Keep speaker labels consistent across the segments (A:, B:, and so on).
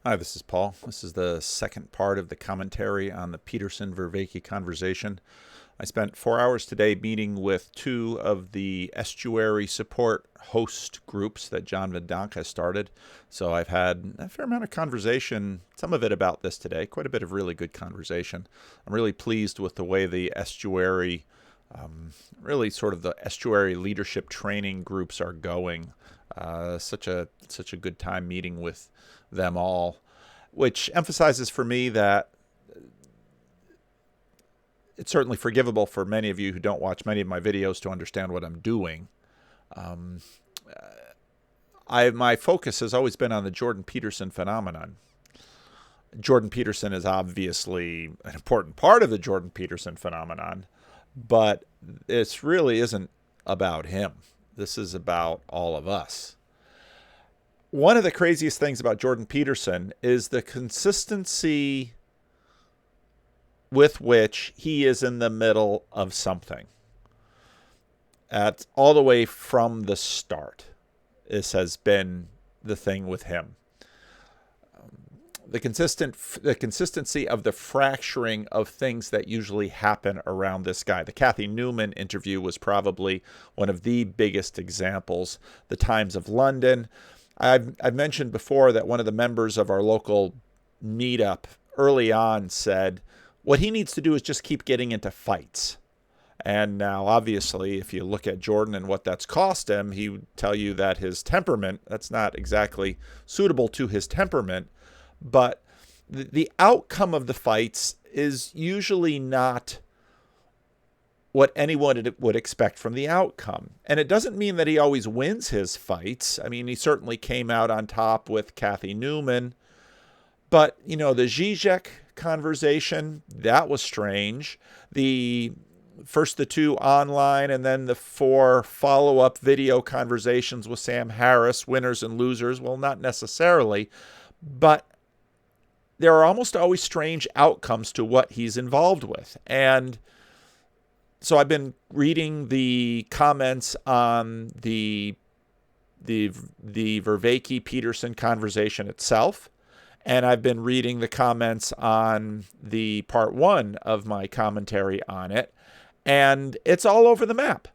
A: Hi, this is Paul. This is the second part of the commentary on the Peterson-Vervaeke conversation. I spent 4 hours today meeting with two of the estuary support host groups that John Vervaeke has started. So I've had a fair amount of conversation, some of it about this today, quite a bit of really good conversation. I'm really pleased with the way the estuary, really sort of the estuary leadership training groups are going. Such a good time meeting with them all, which emphasizes for me that it's certainly forgivable for many of you who don't watch many of my videos to understand what I'm doing. My focus has always been on the Jordan Peterson phenomenon. Jordan Peterson is obviously an important part of the Jordan Peterson phenomenon, but this really isn't about him. This is about all of us. One of the craziest things about Jordan Peterson is the consistency with which he is in the middle of something. All the way from the start, this has been the thing with him. The consistency of the fracturing of things that usually happen around this guy. The Cathy Newman interview was probably one of the biggest examples. The Times of London. I've mentioned before that one of the members of our local meetup early on said, what he needs to do is just keep getting into fights. And now, obviously, if you look at Jordan and what that's cost him, he would tell you that his temperament, that's not exactly suitable to his temperament. But the outcome of the fights is usually not what anyone would expect from the outcome. And it doesn't mean that he always wins his fights. I mean, he certainly came out on top with Cathy Newman. But, the Zizek conversation, that was strange. First the two online and then the 4 follow-up video conversations with Sam Harris, winners and losers. Well, not necessarily, but there are almost always strange outcomes to what he's involved with. And so I've been reading the comments on the Vervaeke Peterson conversation itself. And I've been reading the comments on the part 1 of my commentary on it. And it's all over the map.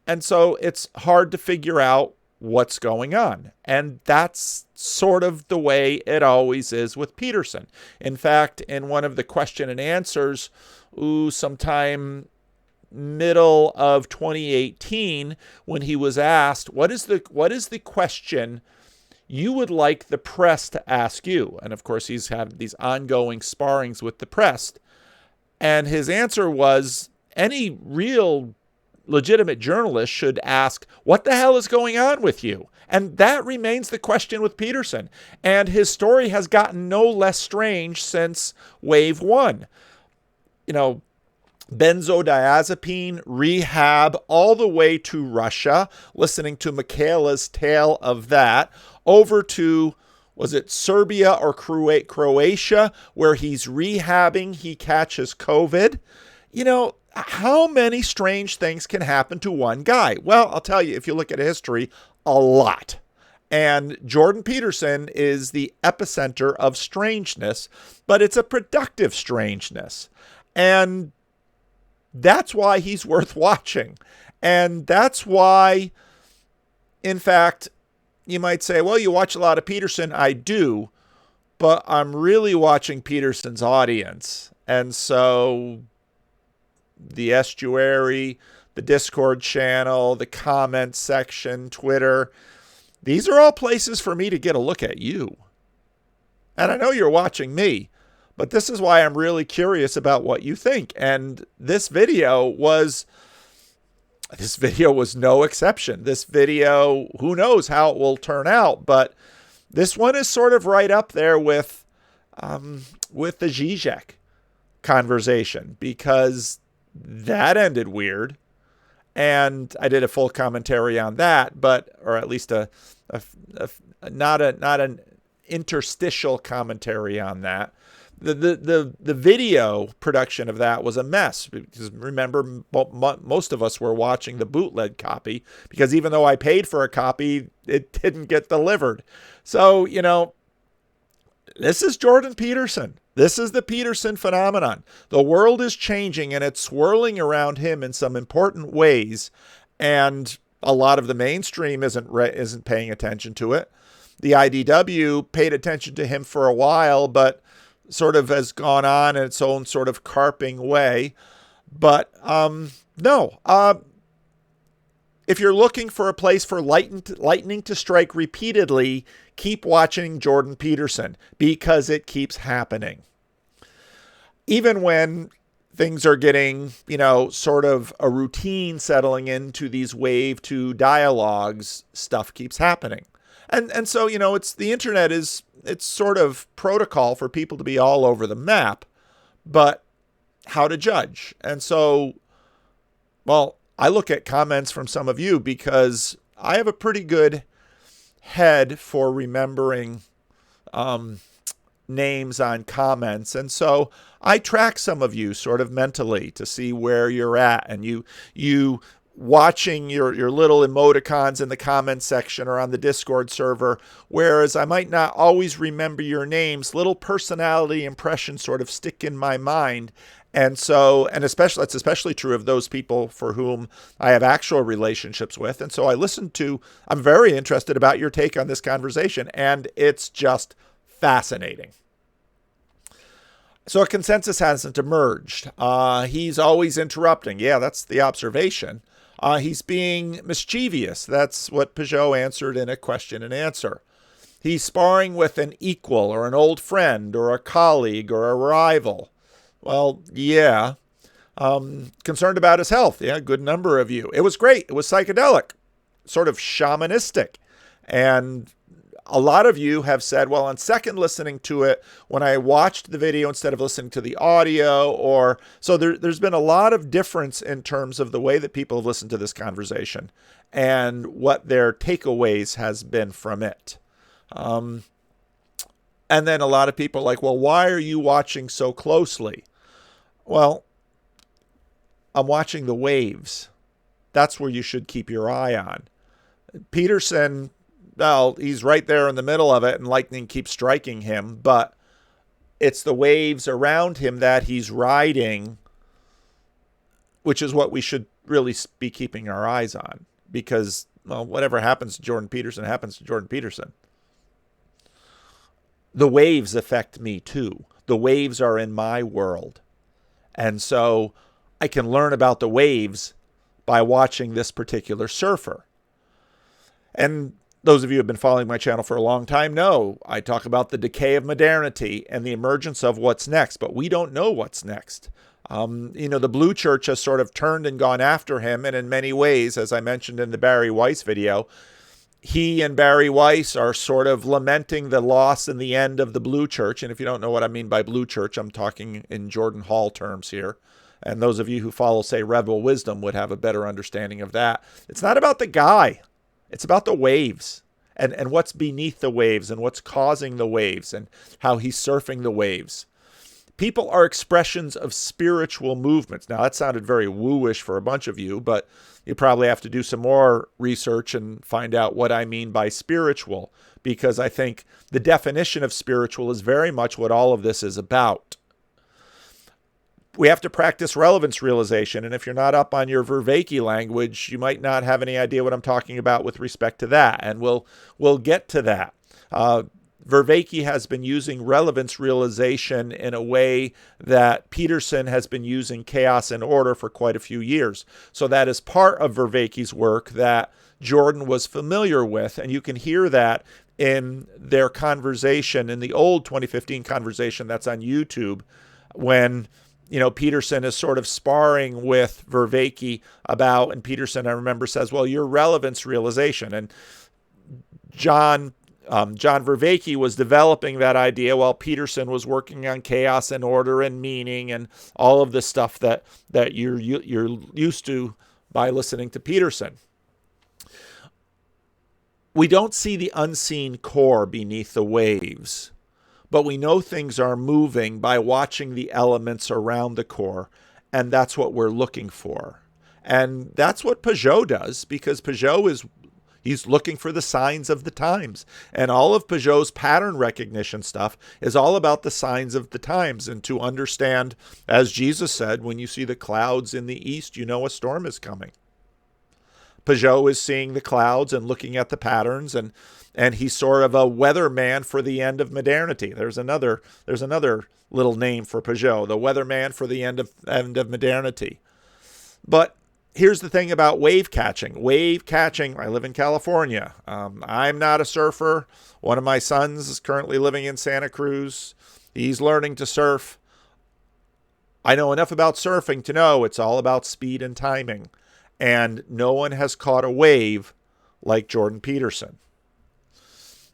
A: And so it's hard to figure out what's going on. And that's sort of the way it always is with Peterson. In fact, in one of the question and answers, sometime middle of 2018, when he was asked, what is the question you would like the press to ask you? And of course, he's had these ongoing sparrings with the press. And his answer was, any real legitimate journalist should ask, what the hell is going on with you? And that remains the question with Peterson. And his story has gotten no less strange since wave 1. Benzodiazepine, rehab, all the way to Russia, listening to Michaela's tale of that, over to, was it Serbia or Croatia, where he's rehabbing, he catches COVID. How many strange things can happen to one guy? Well, I'll tell you, if you look at history, a lot. And Jordan Peterson is the epicenter of strangeness, but it's a productive strangeness. And that's why he's worth watching. And that's why, in fact, you might say, well, you watch a lot of Peterson. I do, but I'm really watching Peterson's audience. And so the estuary, the Discord channel, the comment section, Twitter, these are all places for me to get a look at you. And I know you're watching me, but this is why I'm really curious about what you think. And this video was no exception. This video, who knows how it will turn out, but this one is sort of right up there with the Zizek conversation, because that ended weird. And I did a full commentary on that, or at least not an interstitial commentary on that. The video production of that was a mess, because remember, most of us were watching the bootleg copy, because even though I paid for a copy, it didn't get delivered. So, This is Jordan Peterson. This is the Peterson phenomenon. The world is changing and it's swirling around him in some important ways. And a lot of the mainstream isn't paying attention to it. The IDW paid attention to him for a while, but sort of has gone on in its own sort of carping way. But no, if you're looking for a place for lightning to strike repeatedly, keep watching Jordan Peterson, because it keeps happening. Even when things are getting, sort of a routine settling into these wave 2 dialogues, stuff keeps happening. And so, it's the internet it's sort of protocol for people to be all over the map, but how to judge? And so, well, I look at comments from some of you because I have a pretty good head for remembering names on comments. And so I track some of you sort of mentally to see where you're at, and you watching your little emoticons in the comment section or on the Discord server, whereas I might not always remember your names, little personality impressions sort of stick in my mind. And so, that's especially true of those people for whom I have actual relationships with. And so I'm very interested about your take on this conversation, and it's just fascinating. So a consensus hasn't emerged. He's always interrupting. Yeah, that's the observation. He's being mischievous. That's what Peugeot answered in a question and answer. He's sparring with an equal or an old friend or a colleague or a rival. Well, yeah. Concerned about his health. Yeah, a good number of you. It was great. It was psychedelic, sort of shamanistic. And a lot of you have said, well, on second listening to it, when I watched the video instead of listening to the audio, so there's been a lot of difference in terms of the way that people have listened to this conversation and what their takeaways has been from it. And then a lot of people are like, well, why are you watching so closely? Well, I'm watching the waves. That's where you should keep your eye on. Peterson, well, he's right there in the middle of it and lightning keeps striking him, but it's the waves around him that he's riding, which is what we should really be keeping our eyes on, because, well, whatever happens to Jordan Peterson happens to Jordan Peterson. The waves affect me too. The waves are in my world. And so I can learn about the waves by watching this particular surfer. And those of you who have been following my channel for a long time know I talk about the decay of modernity and the emergence of what's next, but we don't know what's next. The Blue Church has sort of turned and gone after him, and in many ways, as I mentioned in the Barry Weiss video, he and Barry Weiss are sort of lamenting the loss and the end of the Blue Church. And if you don't know what I mean by Blue Church, I'm talking in Jordan Hall terms here. And those of you who follow, say, Rebel Wisdom would have a better understanding of that. It's not about the guy. It's about the waves and what's beneath the waves and what's causing the waves and how he's surfing the waves. People are expressions of spiritual movements. Now, that sounded very woo-ish for a bunch of you, but you probably have to do some more research and find out what I mean by spiritual, because I think the definition of spiritual is very much what all of this is about. We have to practice relevance realization, and if you're not up on your Vervaeke language, you might not have any idea what I'm talking about with respect to that, and we'll get to that. Vervaeke has been using relevance realization in a way that Peterson has been using chaos and order for quite a few years. So that is part of Vervaeke's work that Jordan was familiar with, and you can hear that in their conversation, in the old 2015 conversation that's on YouTube, when Peterson is sort of sparring with Vervaeke about, and Peterson, I remember, says, well, your relevance realization. And John Vervaeke was developing that idea while Peterson was working on chaos and order and meaning and all of the stuff that you're used to by listening to Peterson. We don't see the unseen core beneath the waves, but we know things are moving by watching the elements around the core, and that's what we're looking for. And that's what Peugeot does, because Peugeot is He's looking for the signs of the times. And all of Peugeot's pattern recognition stuff is all about the signs of the times. And to understand, as Jesus said, when you see the clouds in the east, you know a storm is coming. Peugeot is seeing the clouds and looking at the patterns, and he's sort of a weatherman for the end of modernity. There's another little name for Peugeot, the weatherman for the end of modernity. But here's the thing about wave catching. Wave catching, I live in California. I'm not a surfer. One of my sons is currently living in Santa Cruz. He's learning to surf. I know enough about surfing to know it's all about speed and timing. And no one has caught a wave like Jordan Peterson.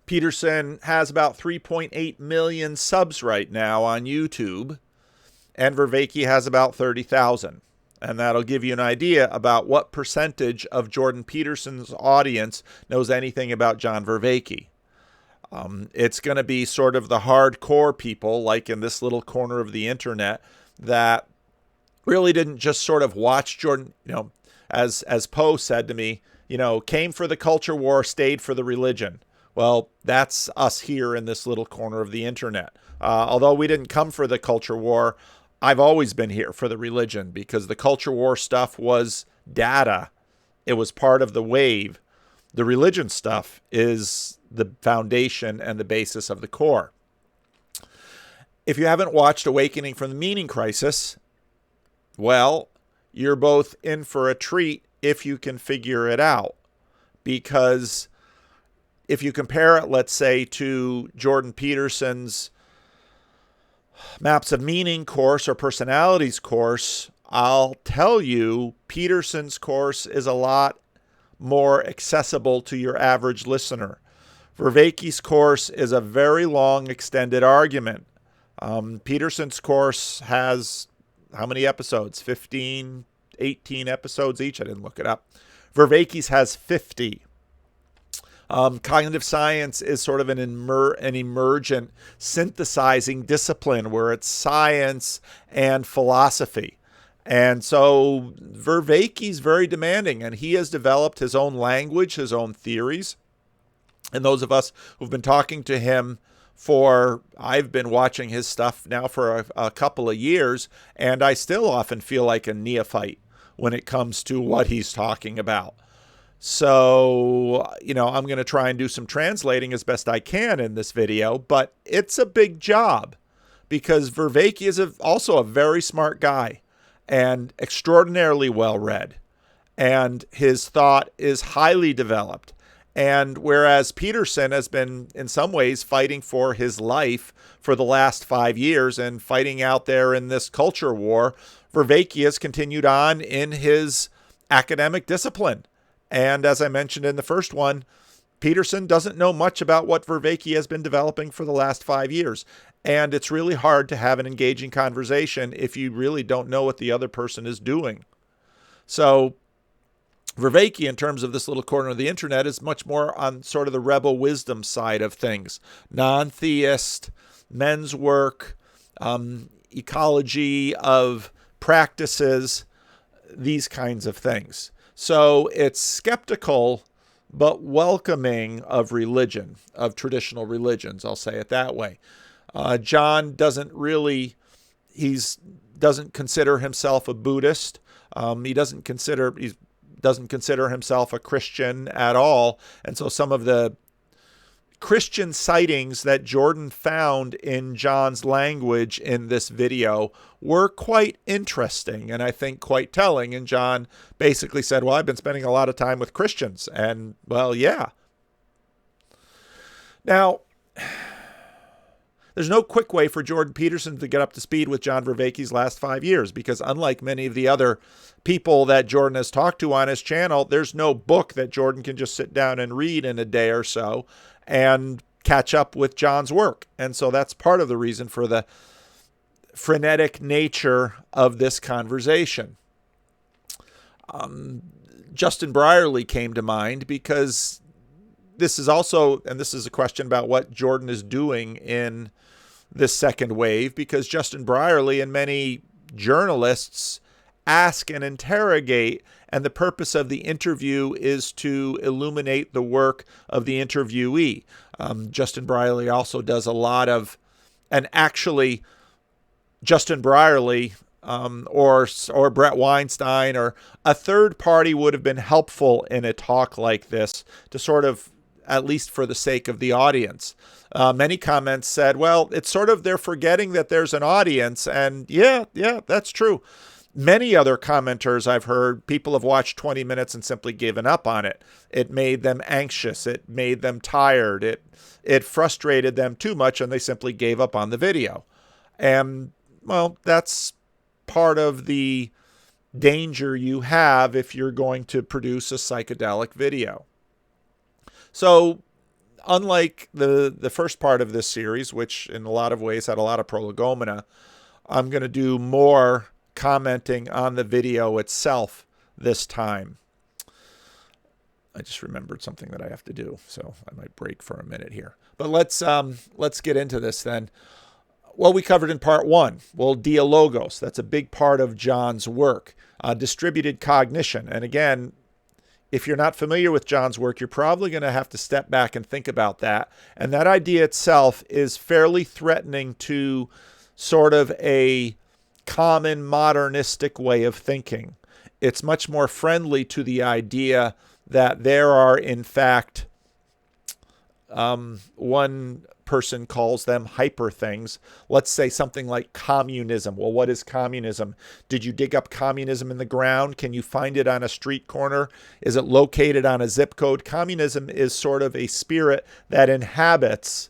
A: Peterson has about 3.8 million subs right now on YouTube, and Vervaeke has about 30,000. And that'll give you an idea about what percentage of Jordan Peterson's audience knows anything about John Vervaeke. It's going to be sort of the hardcore people, like in this little corner of the internet, that really didn't just sort of watch Jordan, as Poe said to me, came for the culture war, stayed for the religion. Well, that's us here in this little corner of the internet. Although we didn't come for the culture war, I've always been here for the religion, because the culture war stuff was data. It was part of the wave. The religion stuff is the foundation and the basis of the core. If you haven't watched Awakening from the Meaning Crisis, well, you're both in for a treat if you can figure it out. Because if you compare it, let's say, to Jordan Peterson's Maps of Meaning course or Personalities course, I'll tell you Peterson's course is a lot more accessible to your average listener. Vervaeke's course is a very long, extended argument. Peterson's course has how many episodes? 15, 18 episodes each. I didn't look it up. Vervaeke's has 50. Cognitive science is sort of an emergent synthesizing discipline where it's science and philosophy. And so Vervaeke's very demanding, and he has developed his own language, his own theories. And those of us who've been talking to him I've been watching his stuff now for a couple of years, and I still often feel like a neophyte when it comes to what he's talking about. So, I'm going to try and do some translating as best I can in this video, but it's a big job because Vervaeke is also a very smart guy and extraordinarily well-read, and his thought is highly developed. And whereas Peterson has been, in some ways, fighting for his life for the last 5 years and fighting out there in this culture war, Vervaeke has continued on in his academic discipline. And as I mentioned in the first one, Peterson doesn't know much about what Vervaeke has been developing for the last 5 years. And it's really hard to have an engaging conversation if you really don't know what the other person is doing. So Vervaeke, in terms of this little corner of the internet, is much more on sort of the rebel wisdom side of things. Non-theist, men's work, ecology of practices, these kinds of things. So it's skeptical but welcoming of religion, of traditional religions, I'll say it that way. John doesn't consider himself a Buddhist. He doesn't consider himself a Christian at all. And so some of the Christian sightings that Jordan found in John's language in this video were quite interesting and I think quite telling. And John basically said, well, I've been spending a lot of time with Christians. And, well, yeah. Now, there's no quick way for Jordan Peterson to get up to speed with John Vervaeke's last 5 years, because unlike many of the other people that Jordan has talked to on his channel, there's no book that Jordan can just sit down and read in a day or so and catch up with John's work. And so that's part of the reason for the frenetic nature of this conversation. Justin Brierley came to mind because this is also, and this is a question about what Jordan is doing in this second wave, because Justin Brierley and many journalists ask and interrogate, and the purpose of the interview is to illuminate the work of the interviewee. Justin Brierley also does a lot of, and actually Justin Brierley or Brett Weinstein or a third party would have been helpful in a talk like this to sort of, at least for the sake of the audience. Many comments said, well, it's sort of they're forgetting that there's an audience. And yeah, that's true. Many other commenters I've heard, people have watched 20 minutes and simply given up on it. It made them anxious. It made them tired. It frustrated them too much, and they simply gave up on the video. And, well, that's part of the danger you have if you're going to produce a psychedelic video. So, unlike the first part of this series, which in a lot of ways had a lot of prolegomena, I'm going to do more commenting on the video itself this time. I just remembered something that I have to do, so I might break for a minute here. But let's get into this then. Well, we covered in part one. Well, Dialogos, that's a big part of John's work. Distributed cognition. And again, if you're not familiar with John's work, you're probably going to have to step back and think about that. And that idea itself is fairly threatening to sort of a common modernistic way of thinking. It's much more friendly to the idea that there are, in fact, one person calls them hyper things. Let's say something like communism. Well, what is communism? Did you dig up communism in the ground? Can you find it on a street corner? Is it located on a zip code? Communism is sort of a spirit that inhabits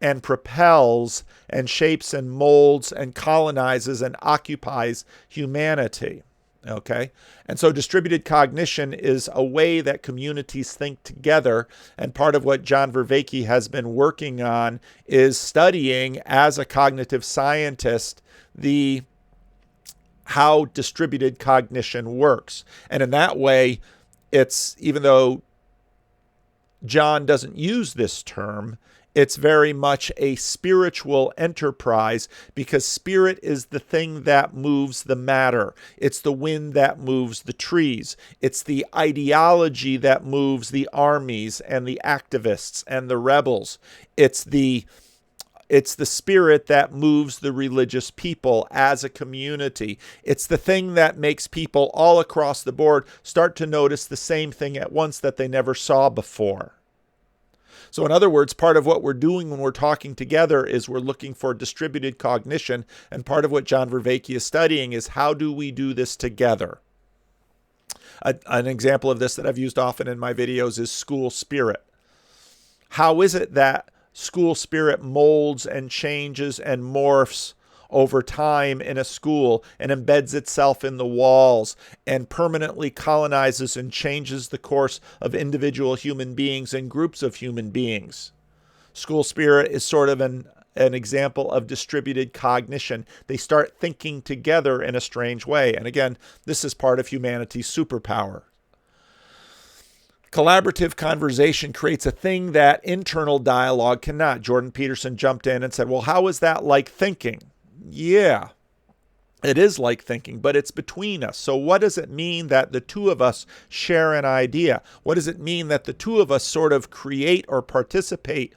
A: and propels and shapes and molds and colonizes and occupies humanity. Okay? And so distributed cognition is a way that communities think together. And part of what John Vervaeke has been working on is studying, as a cognitive scientist, how distributed cognition works. And in that way, it's, even though John doesn't use this term, it's very much a spiritual enterprise, because spirit is the thing that moves the matter. It's the wind that moves the trees. It's the ideology that moves the armies and the activists and the rebels. It's the spirit that moves the religious people as a community. It's the thing that makes people all across the board start to notice the same thing at once that they never saw before. So in other words, part of what we're doing when we're talking together is we're looking for distributed cognition. And part of what John Vervaeke is studying is, how do we do this together? An example of this that I've used often in my videos is school spirit. How is it that school spirit molds and changes and morphs over time in a school and embeds itself in the walls and permanently colonizes and changes the course of individual human beings and groups of human beings? School spirit is sort of an example of distributed cognition. They start thinking together in a strange way. And again, this is part of humanity's superpower. Collaborative conversation creates a thing that internal dialogue cannot. Jordan Peterson jumped in and said, well, how is that like thinking? Yeah, it is like thinking, but it's between us. So what does it mean that the two of us share an idea? What does it mean that the two of us sort of create or participate?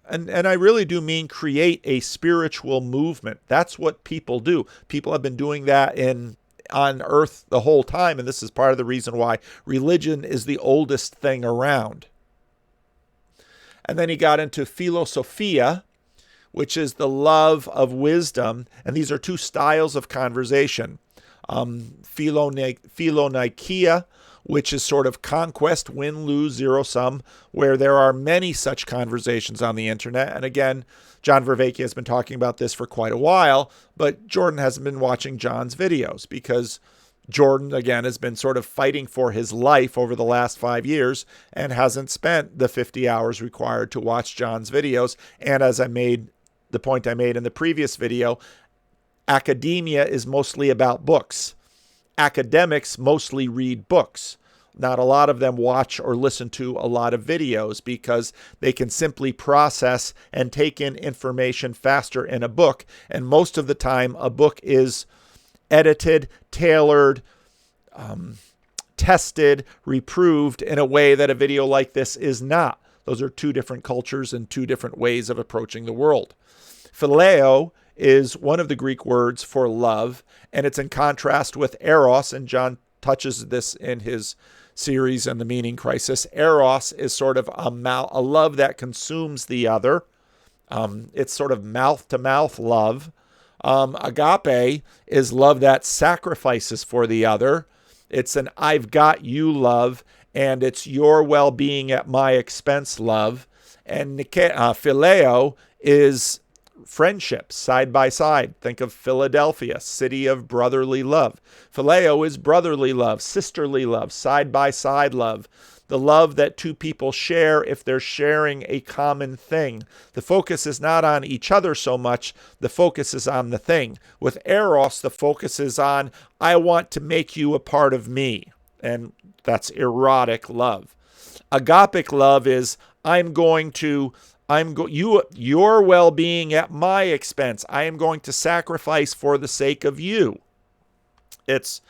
A: And I really do mean create a spiritual movement. That's what people do. People have been doing that on earth the whole time, and this is part of the reason why religion is the oldest thing around. And then he got into philosophia, which is the love of wisdom. And these are two styles of conversation. Philonikeia, which is sort of conquest, win, lose, zero sum, where there are many such conversations on the internet. And again, John Vervaeke has been talking about this for quite a while, but Jordan hasn't been watching John's videos because Jordan, again, has been sort of fighting for his life over the last 5 years and hasn't spent the 50 hours required to watch John's videos. And as the point I made in the previous video, academia is mostly about books. Academics mostly read books. Not a lot of them watch or listen to a lot of videos because they can simply process and take in information faster in a book. And most of the time, a book is edited, tailored, tested, reproved in a way that a video like this is not. Those are two different cultures and two different ways of approaching the world. Phileo is one of the Greek words for love, and it's in contrast with eros, and John touches this in his series on the meaning crisis. Eros is sort of a love that consumes the other. It's sort of mouth-to-mouth love. Agape is love that sacrifices for the other. It's an I've got you love, and it's your well-being at my expense love. And phileo is friendship, side by side. Think of Philadelphia, city of brotherly love. Phileo is brotherly love, sisterly love, side by side love. The love that two people share if they're sharing a common thing. The focus is not on each other so much. The focus is on the thing. With eros, the focus is on, I want to make you a part of me. And that's erotic love. Agapic love is, your well-being at my expense. I am going to sacrifice for the sake of you. It's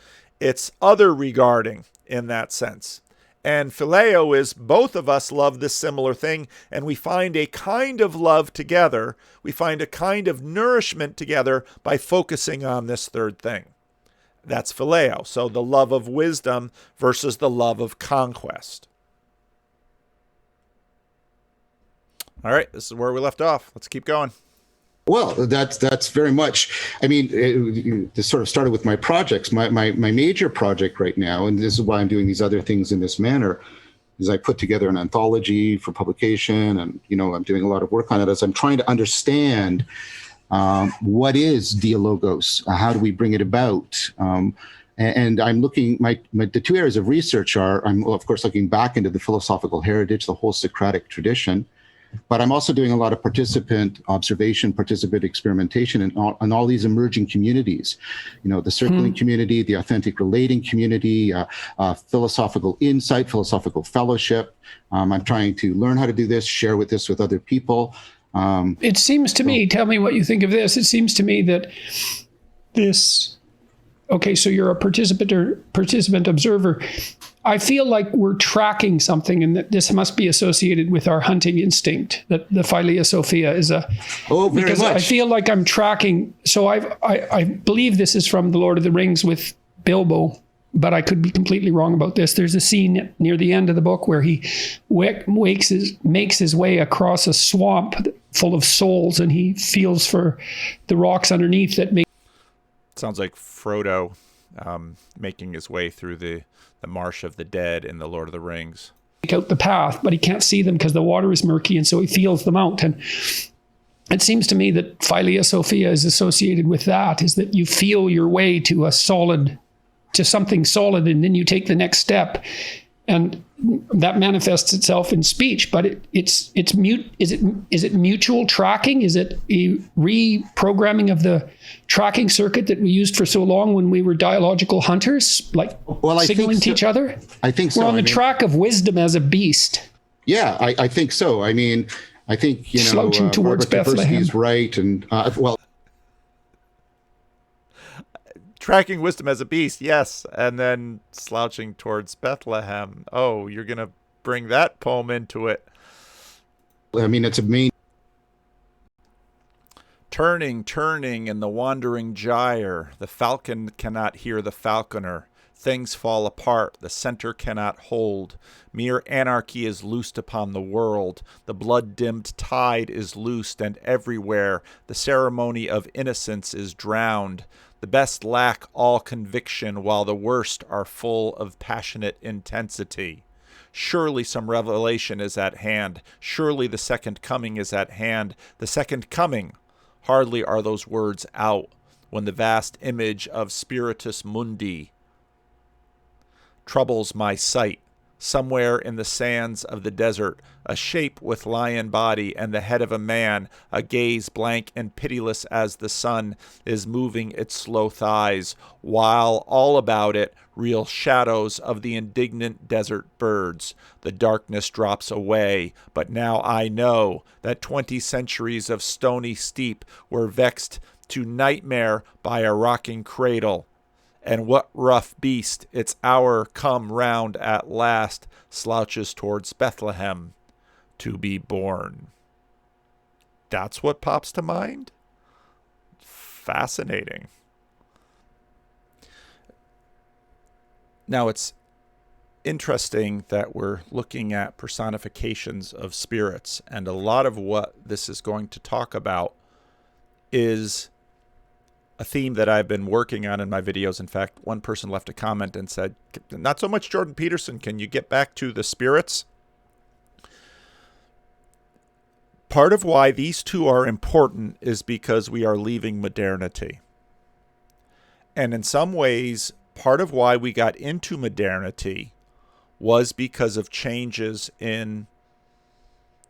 A: other regarding in that sense. And phileo is both of us love this similar thing, and we find a kind of love together. We find a kind of nourishment together by focusing on this third thing. That's phileo. So the love of wisdom versus the love of conquest. All right, this is where we left off. Let's keep going.
B: Well, that's very much. I mean, this sort of started with my projects. My major project right now, and this is why I'm doing these other things in this manner, is I put together an anthology for publication, and I'm doing a lot of work on it as I'm trying to understand what is Dialogos, how do we bring it about, and I'm looking. The two areas of research are I'm of course looking back into the philosophical heritage, the whole Socratic tradition. But I'm also doing a lot of participant observation, participant experimentation in all these emerging communities, the circling community, the authentic relating community, philosophical insight, philosophical fellowship. I'm trying to learn how to do this, share this with other people.
C: It seems to me, tell me what you think of this. It seems to me that okay, so you're a participant observer. I feel like we're tracking something, and that this must be associated with our hunting instinct. That the Philia Sophia is
B: very
C: because
B: much.
C: I feel like I'm tracking. So I believe this is from The Lord of the Rings with Bilbo, but I could be completely wrong about this. There's a scene near the end of the book where he makes his way across a swamp full of souls, and he feels for the rocks underneath that make.
A: Sounds like Frodo making his way through the marsh of the dead in The Lord of the Rings.
C: Out the path, but he can't see them because the water is murky, and so he feels them out. And it seems to me that Philia Sophia is associated with that, is that you feel your way to something solid, and then you take the next step. And that manifests itself in speech, but it's mute. Is it mutual tracking? Is it a reprogramming of the tracking circuit that we used for so long when we were dialogical hunters, like signaling to each other?
B: I think so.
C: We're on the track of wisdom as a beast.
B: Yeah, I think so. I mean, I think
C: slouching towards Bethlehem
B: is right, and
A: Tracking wisdom as a beast, yes, and then slouching towards Bethlehem. Oh, you're going to bring that poem into it.
B: I mean, it's a main.
A: Turning in the wandering gyre, the falcon cannot hear the falconer. Things fall apart, the center cannot hold. Mere anarchy is loosed upon the world. The blood-dimmed tide is loosed, and everywhere the ceremony of innocence is drowned. The best lack all conviction, while the worst are full of passionate intensity. Surely some revelation is at hand. Surely the second coming is at hand. The second coming. Hardly are those words out when the vast image of Spiritus Mundi troubles my sight. somewhere in the sands of the desert, a shape with lion body and the head of a man, a gaze blank and pitiless as the sun is moving its slow thighs, while all about it reel shadows of the indignant desert birds. The darkness drops away, but now I know that 20 centuries of stony steep were vexed to nightmare by a rocking cradle. And what rough beast, its hour come round at last, slouches towards Bethlehem to be born? That's what pops to mind? Fascinating. Now, it's interesting that we're looking at personifications of spirits, and a lot of what this is going to talk about is a theme that I've been working on in my videos. In fact, one person left a comment and said, not so much Jordan Peterson, can you get back to the spirits? Part of why these two are important is because we are leaving modernity. And in some ways, part of why we got into modernity was because of changes in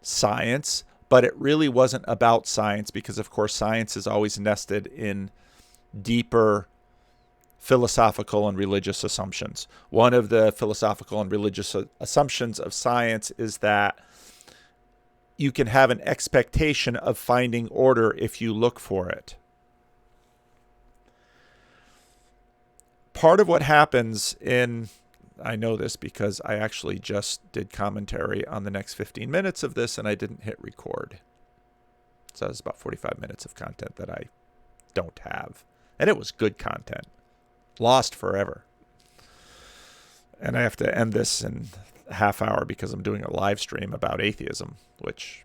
A: science, but it really wasn't about science because, of course, science is always nested in deeper philosophical and religious assumptions. One of the philosophical and religious assumptions of science is that you can have an expectation of finding order if you look for it. Part of what happens I know this because I actually just did commentary on the next 15 minutes of this and I didn't hit record. So it's about 45 minutes of content that I don't have. And it was good content. Lost forever. And I have to end this in a half hour because I'm doing a live stream about atheism, which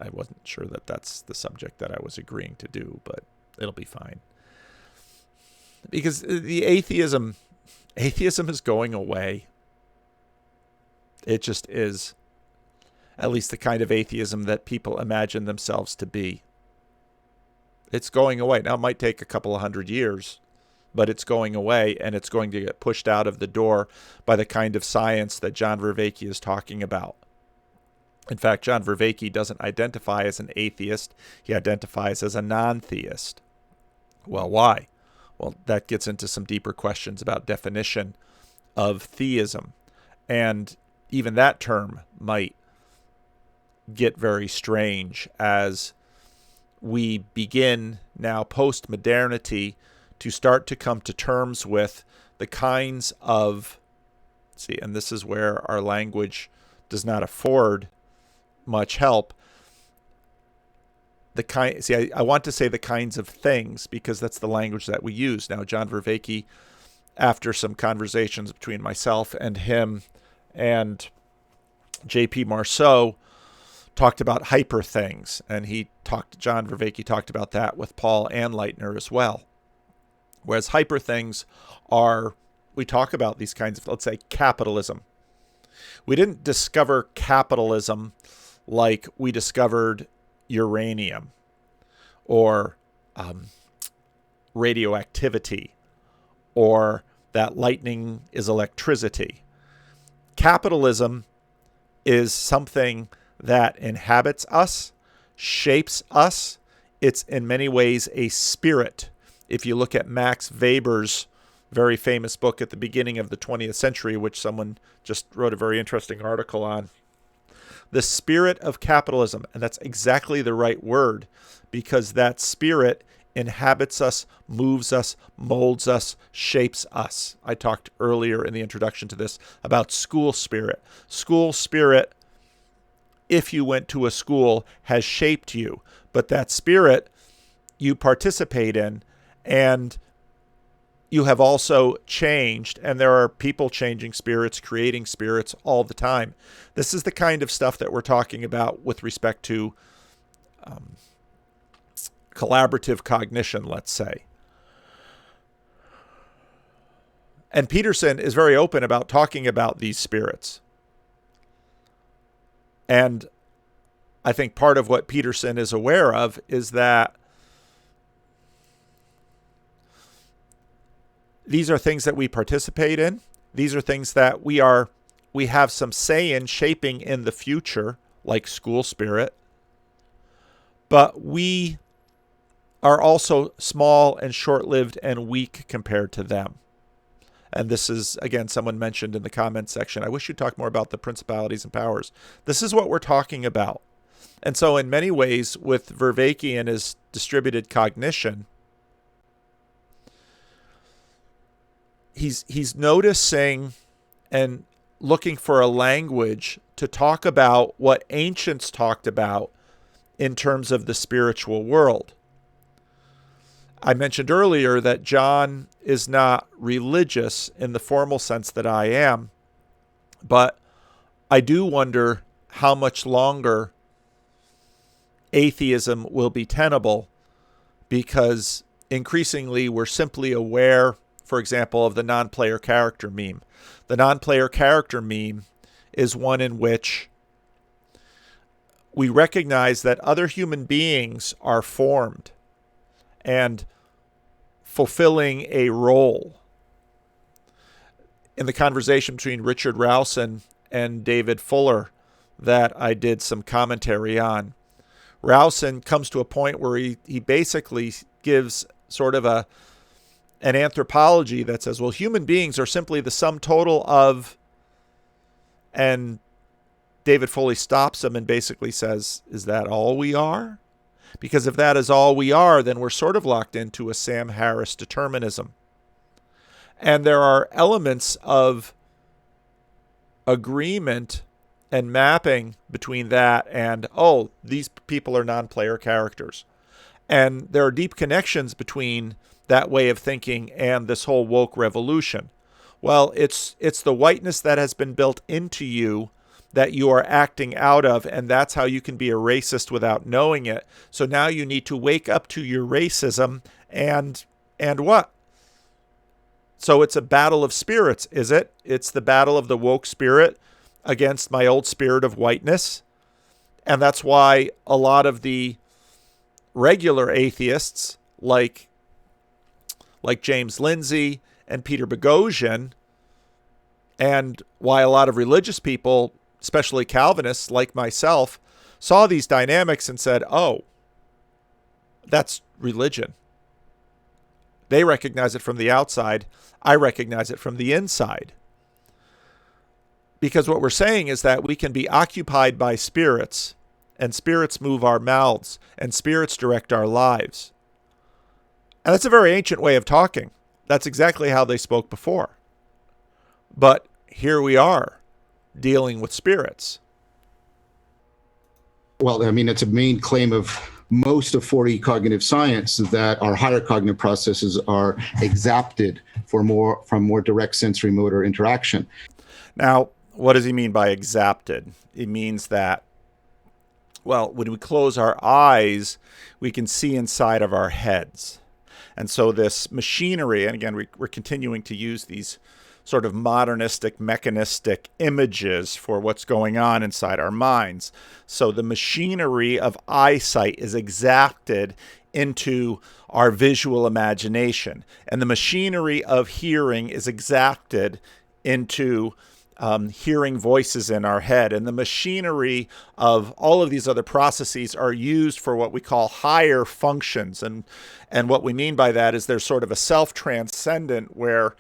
A: I wasn't sure that that's the subject that I was agreeing to do, but it'll be fine. Because the atheism is going away. It just is. At least the kind of atheism that people imagine themselves to be. It's going away. Now, it might take a couple of 100 years, but it's going away, and it's going to get pushed out of the door by the kind of science that John Vervaeke is talking about. In fact, John Vervaeke doesn't identify as an atheist. He identifies as a non-theist. Well, why? Well, that gets into some deeper questions about definition of theism. And even that term might get very strange as we begin now post-modernity to start to come to terms with the kinds of, and this is where our language does not afford much help. I want to say the kinds of things because that's the language that we use. Now, John Vervaeke, after some conversations between myself and him and J.P. Marceau, talked about hyper things, and John Vervaeke talked about that with Paul Anleitner as well. Whereas hyper things we talk about these kinds of, let's say, capitalism. We didn't discover capitalism like we discovered uranium or radioactivity or that lightning is electricity. Capitalism is something that inhabits us, shapes us. It's in many ways a spirit. If you look at Max Weber's very famous book at the beginning of the 20th century, which someone just wrote a very interesting article on, the spirit of capitalism, and that's exactly the right word, because that spirit inhabits us, moves us, molds us, shapes us. I talked earlier in the introduction to this about school spirit. School spirit, if you went to a school, has shaped you, but that spirit you participate in, and you have also changed, and there are people changing spirits, creating spirits all the time. This is the kind of stuff that we're talking about with respect to collaborative cognition, let's say. And Peterson is very open about talking about these spirits. And I think part of what Peterson is aware of is that these are things that we participate in. These are things that we are we have some say in shaping in the future, like school spirit, but we are also small and short-lived and weak compared to them. And this is, again, someone mentioned in the comments section, I wish you'd talk more about the principalities and powers. This is what we're talking about. And so in many ways, with Vervaeke and his distributed cognition, he's noticing and looking for a language to talk about what ancients talked about in terms of the spiritual world. I mentioned earlier that John is not religious in the formal sense that I am, but I do wonder how much longer atheism will be tenable, because increasingly we're simply aware, for example, of the non-player character meme. The non-player character meme is one in which we recognize that other human beings are formed and fulfilling a role. In the conversation between Richard Rowson and David Fuller that I did some commentary on, Rowson comes to a point where he basically gives sort of an anthropology that says, well, human beings are simply the sum total of, and David Foley stops him and basically says, is that all we are? Because if that is all we are, then we're sort of locked into a Sam Harris determinism. And there are elements of agreement and mapping between that and, oh, these people are non-player characters. And there are deep connections between that way of thinking and this whole woke revolution. Well, it's the whiteness that has been built into you that you are acting out of, and that's how you can be a racist without knowing it. So now you need to wake up to your racism and what? So it's a battle of spirits, is it? It's the battle of the woke spirit against my old spirit of whiteness. And that's why a lot of the regular atheists, like James Lindsay and Peter Boghossian, and why a lot of religious people, especially Calvinists like myself, saw these dynamics and said, oh, that's religion. They recognize it from the outside. I recognize it from the inside. Because what we're saying is that we can be occupied by spirits, and spirits move our mouths, and spirits direct our lives. And that's a very ancient way of talking. That's exactly how they spoke before. But here we are, dealing with spirits.
B: Well, I mean, it's a main claim of most of 4E cognitive science that our higher cognitive processes are exapted from more direct sensory motor interaction.
A: Now, what does he mean by exapted? It means that, well, when we close our eyes, we can see inside of our heads. And so this machinery, and again, we're continuing to use these sort of modernistic, mechanistic images for what's going on inside our minds. So the machinery of eyesight is exapted into our visual imagination. And the machinery of hearing is exapted into hearing voices in our head. And the machinery of all of these other processes are used for what we call higher functions. And what we mean by that is there's sort of a self-transcendent where,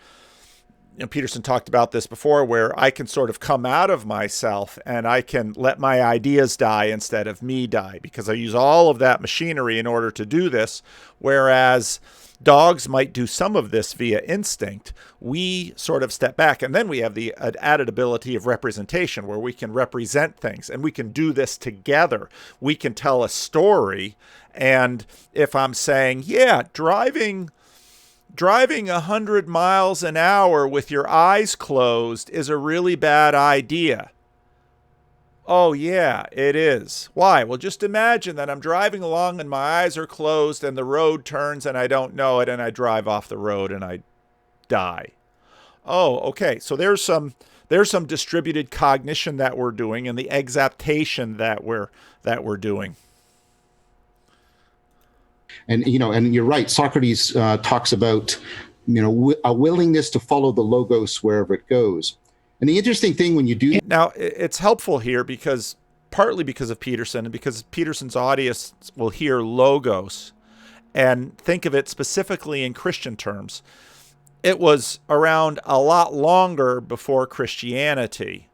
A: Peterson talked about this before, where I can sort of come out of myself and I can let my ideas die instead of me die, because I use all of that machinery in order to do this. Whereas dogs might do some of this via instinct, we sort of step back. And then we have the added ability of representation, where we can represent things and we can do this together. We can tell a story. And if I'm saying, yeah, driving 100 miles an hour with your eyes closed is a really bad idea. Oh, yeah, it is. Why? Well, just imagine that I'm driving along and my eyes are closed and the road turns and I don't know it and I drive off the road and I die. Oh, okay. So there's some distributed cognition that we're doing, and the exaptation that we're doing.
B: And you're right. Socrates talks about a willingness to follow the logos wherever it goes. And the interesting thing when you do that,
A: Now, it's helpful here because partly because of Peterson and because Peterson's audience will hear logos and think of it specifically in Christian terms. It was around a lot longer before Christianity.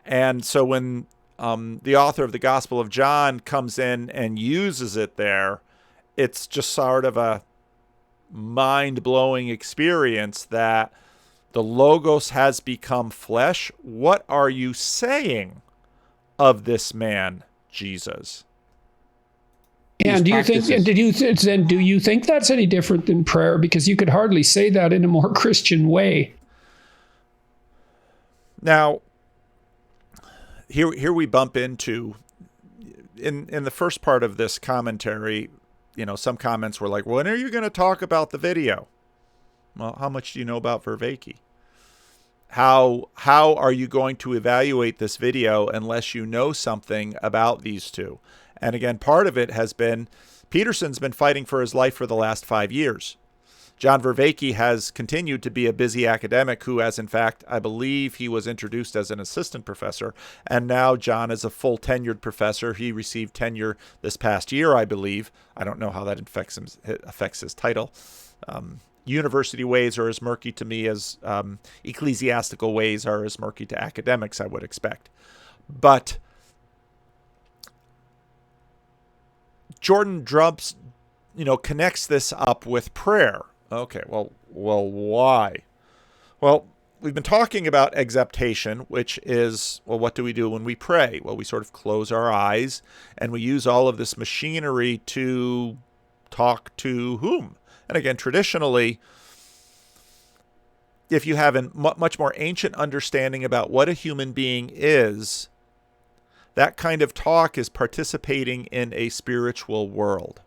A: And so when the author of the Gospel of John comes in and uses it there, it's just sort of a mind-blowing experience that the Logos has become flesh. What are you saying of this man, Jesus?
C: And do you think? Do you think that's any different than prayer? Because you could hardly say that in a more Christian way.
A: Now, here we bump into in the first part of this commentary. Some comments were like, "When are you going to talk about the video?" Well, how much do you know about Vervaeke? How are you going to evaluate this video unless you know something about these two? And again, part of it has been Peterson's been fighting for his life for the last 5 years. John Vervaeke has continued to be a busy academic who has, in fact, I believe he was introduced as an assistant professor, and now John is a full tenured professor. He received tenure this past year, I believe. I don't know how that affects his title. University ways are as murky to me as ecclesiastical ways are as murky to academics, I would expect. But Jordan Drubbs, connects this up with prayer. Okay, well, why? Well, we've been talking about Exactation, which is, what do we do when we pray? Well, we sort of close our eyes and we use all of this machinery to talk to whom? And again, traditionally, if you have a much more ancient understanding about what a human being is, that kind of talk is participating in a spiritual world.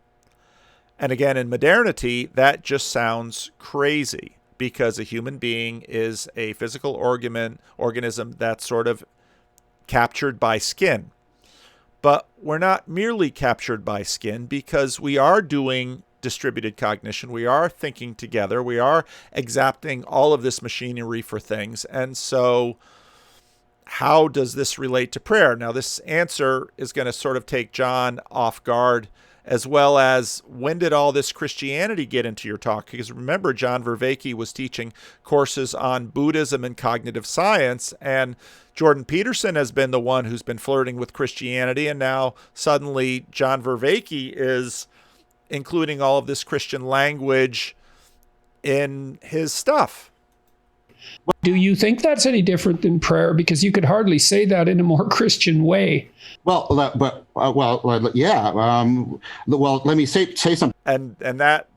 A: And again, in modernity, that just sounds crazy because a human being is a physical organism that's sort of captured by skin. But we're not merely captured by skin because we are doing distributed cognition. We are thinking together. We are exapting all of this machinery for things. And so how does this relate to prayer? Now, this answer is going to sort of take John off guard, as well as when did all this Christianity get into your talk? Because remember, John Vervaeke was teaching courses on Buddhism and cognitive science, and Jordan Peterson has been the one who's been flirting with Christianity, and now suddenly John Vervaeke is including all of this Christian language in his stuff.
C: Do you think that's any different than prayer? Because you could hardly say that in a more Christian way.
B: yeah. Well, let me say something.
A: And that,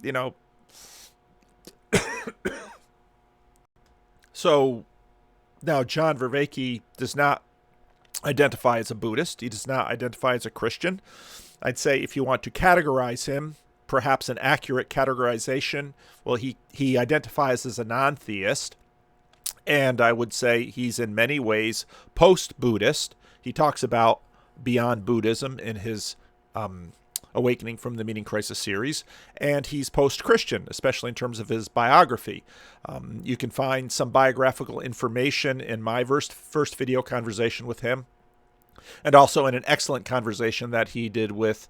A: so now John Vervaeke does not identify as a Buddhist. He does not identify as a Christian. I'd say if you want to categorize him, perhaps an accurate categorization, well, he identifies as a non-theist. And I would say he's in many ways post-Buddhist. He talks about beyond Buddhism in his Awakening from the Meaning Crisis series. And he's post-Christian, especially in terms of his biography. You can find some biographical information in my first video conversation with him, and also in an excellent conversation that he did with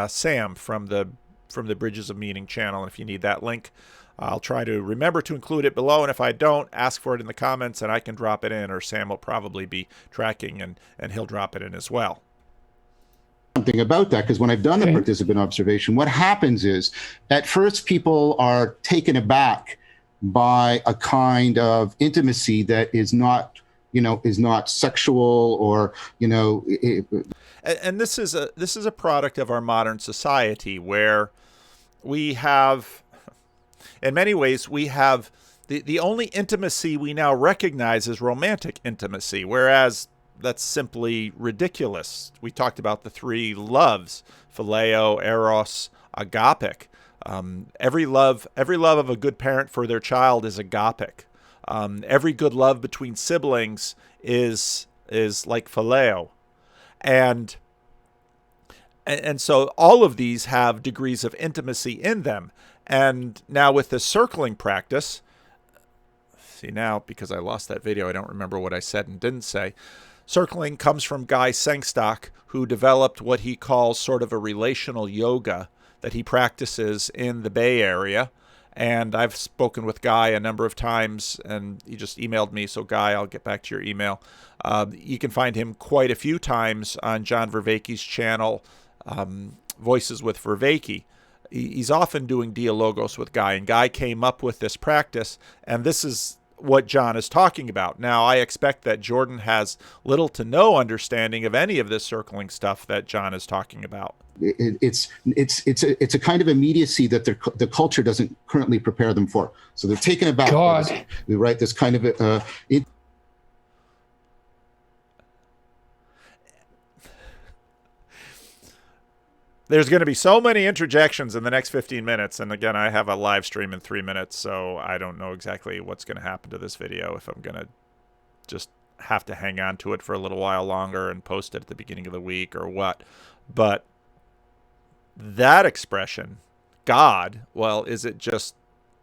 A: Sam from the Bridges of Meaning channel. And if you need that link, I'll try to remember to include it below, and if I don't, ask for it in the comments and I can drop it in, or Sam will probably be tracking and he'll drop it in as well.
B: Something about that, because when I've done the participant observation, what happens is at first people are taken aback by a kind of intimacy that is not sexual or,
A: And this is a product of our modern society where we have, in many ways, we have the only intimacy we now recognize is romantic intimacy, whereas that's simply ridiculous. We talked about the three loves: phileo, eros, agapic. Every love of a good parent for their child is agapic. Every good love between siblings is like phileo, and so all of these have degrees of intimacy in them. And now with this circling practice, See, now, because I lost that video, I don't remember what I said and didn't say. Circling comes from Guy Sengstock, who developed what he calls sort of a relational yoga that he practices in the Bay Area. And I've spoken with Guy a number of times, and he just emailed me. So, Guy, I'll get back to your email. You can find him quite a few times on John Vervaeke's channel, Voices with Vervaeke. He's often doing Dialogos with Guy, and Guy came up with this practice, and this is what John is talking about. Now, I expect that Jordan has little to no understanding of any of this circling stuff that John is talking about.
B: It's a kind of immediacy that the culture doesn't currently prepare them for. So they're taken aback.
C: God.
B: We write this kind of
A: There's going to be so many interjections in the next 15 minutes. And again, I have a live stream in 3 minutes, so I don't know exactly what's going to happen to this video, if I'm going to just have to hang on to it for a little while longer and post it at the beginning of the week or what. But that expression, God, well, is it just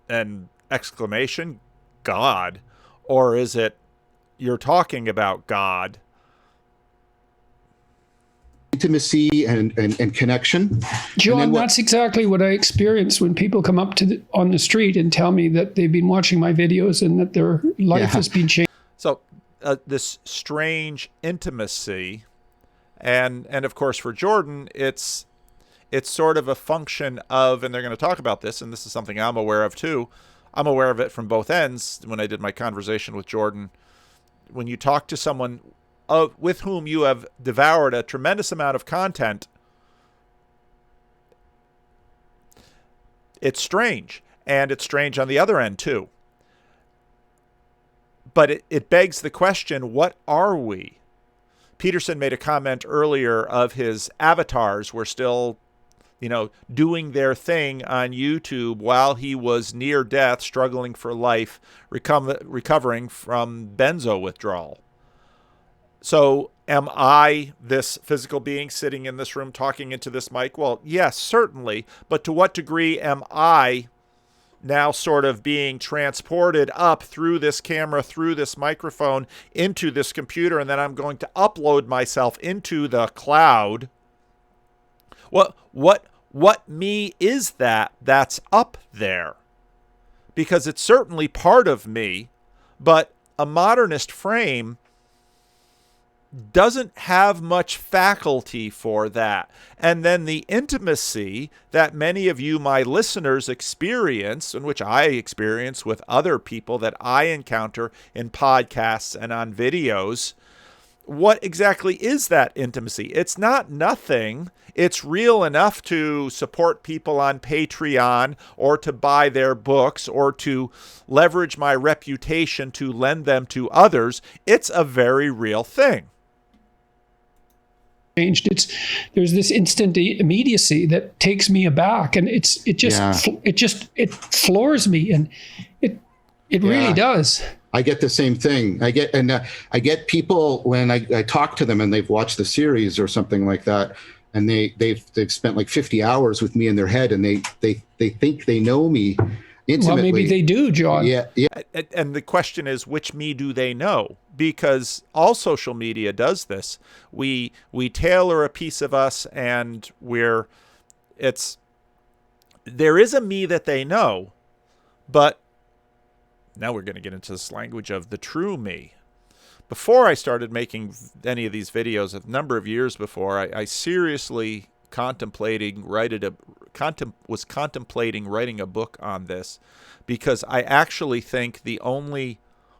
A: an exclamation, God? Or is it you're talking about God?
B: Intimacy and connection.
C: John, that's exactly what I experience when people come up to on the street and tell me that they've been watching my videos and that their life has been changed.
A: So this strange intimacy, and of course for Jordan, it's sort of a function of, and they're going to talk about this, and this is something I'm aware of too. I'm aware of it from both ends. When I did my conversation with Jordan, when you talk to someone with whom you have devoured a tremendous amount of content, it's strange. And it's strange on the other end, too. But it begs the question, what are we? Peterson made a comment earlier of his avatars were still, doing their thing on YouTube while he was near death, struggling for life, recovering from benzo withdrawal. So am I this physical being sitting in this room talking into this mic? Well, yes, certainly. But to what degree am I now sort of being transported up through this camera, through this microphone, into this computer, and then I'm going to upload myself into the cloud? What me is that's up there? Because it's certainly part of me, but a modernist frame doesn't have much faculty for that. And then the intimacy that many of you, my listeners, experience, and which I experience with other people that I encounter in podcasts and on videos, what exactly is that intimacy? It's not nothing. It's real enough to support people on Patreon or to buy their books or to leverage my reputation to lend them to others. It's a very real thing.
C: There's this instant immediacy that takes me aback, and it floors me, and it really does.
B: I get the same thing. I get people when I talk to them and they've watched the series or something like that, and they've spent like 50 hours with me in their head, and they think they know me intimately.
C: Well, maybe they do, John.
B: Yeah.
A: And the question is, which me do they know? Because all social media does this. We tailor a piece of us, and there is a me that they know, but now we're going to get into this language of the true me. Before I started making any of these videos, a number of years before, I seriously was contemplating writing a book on this, because I actually think the only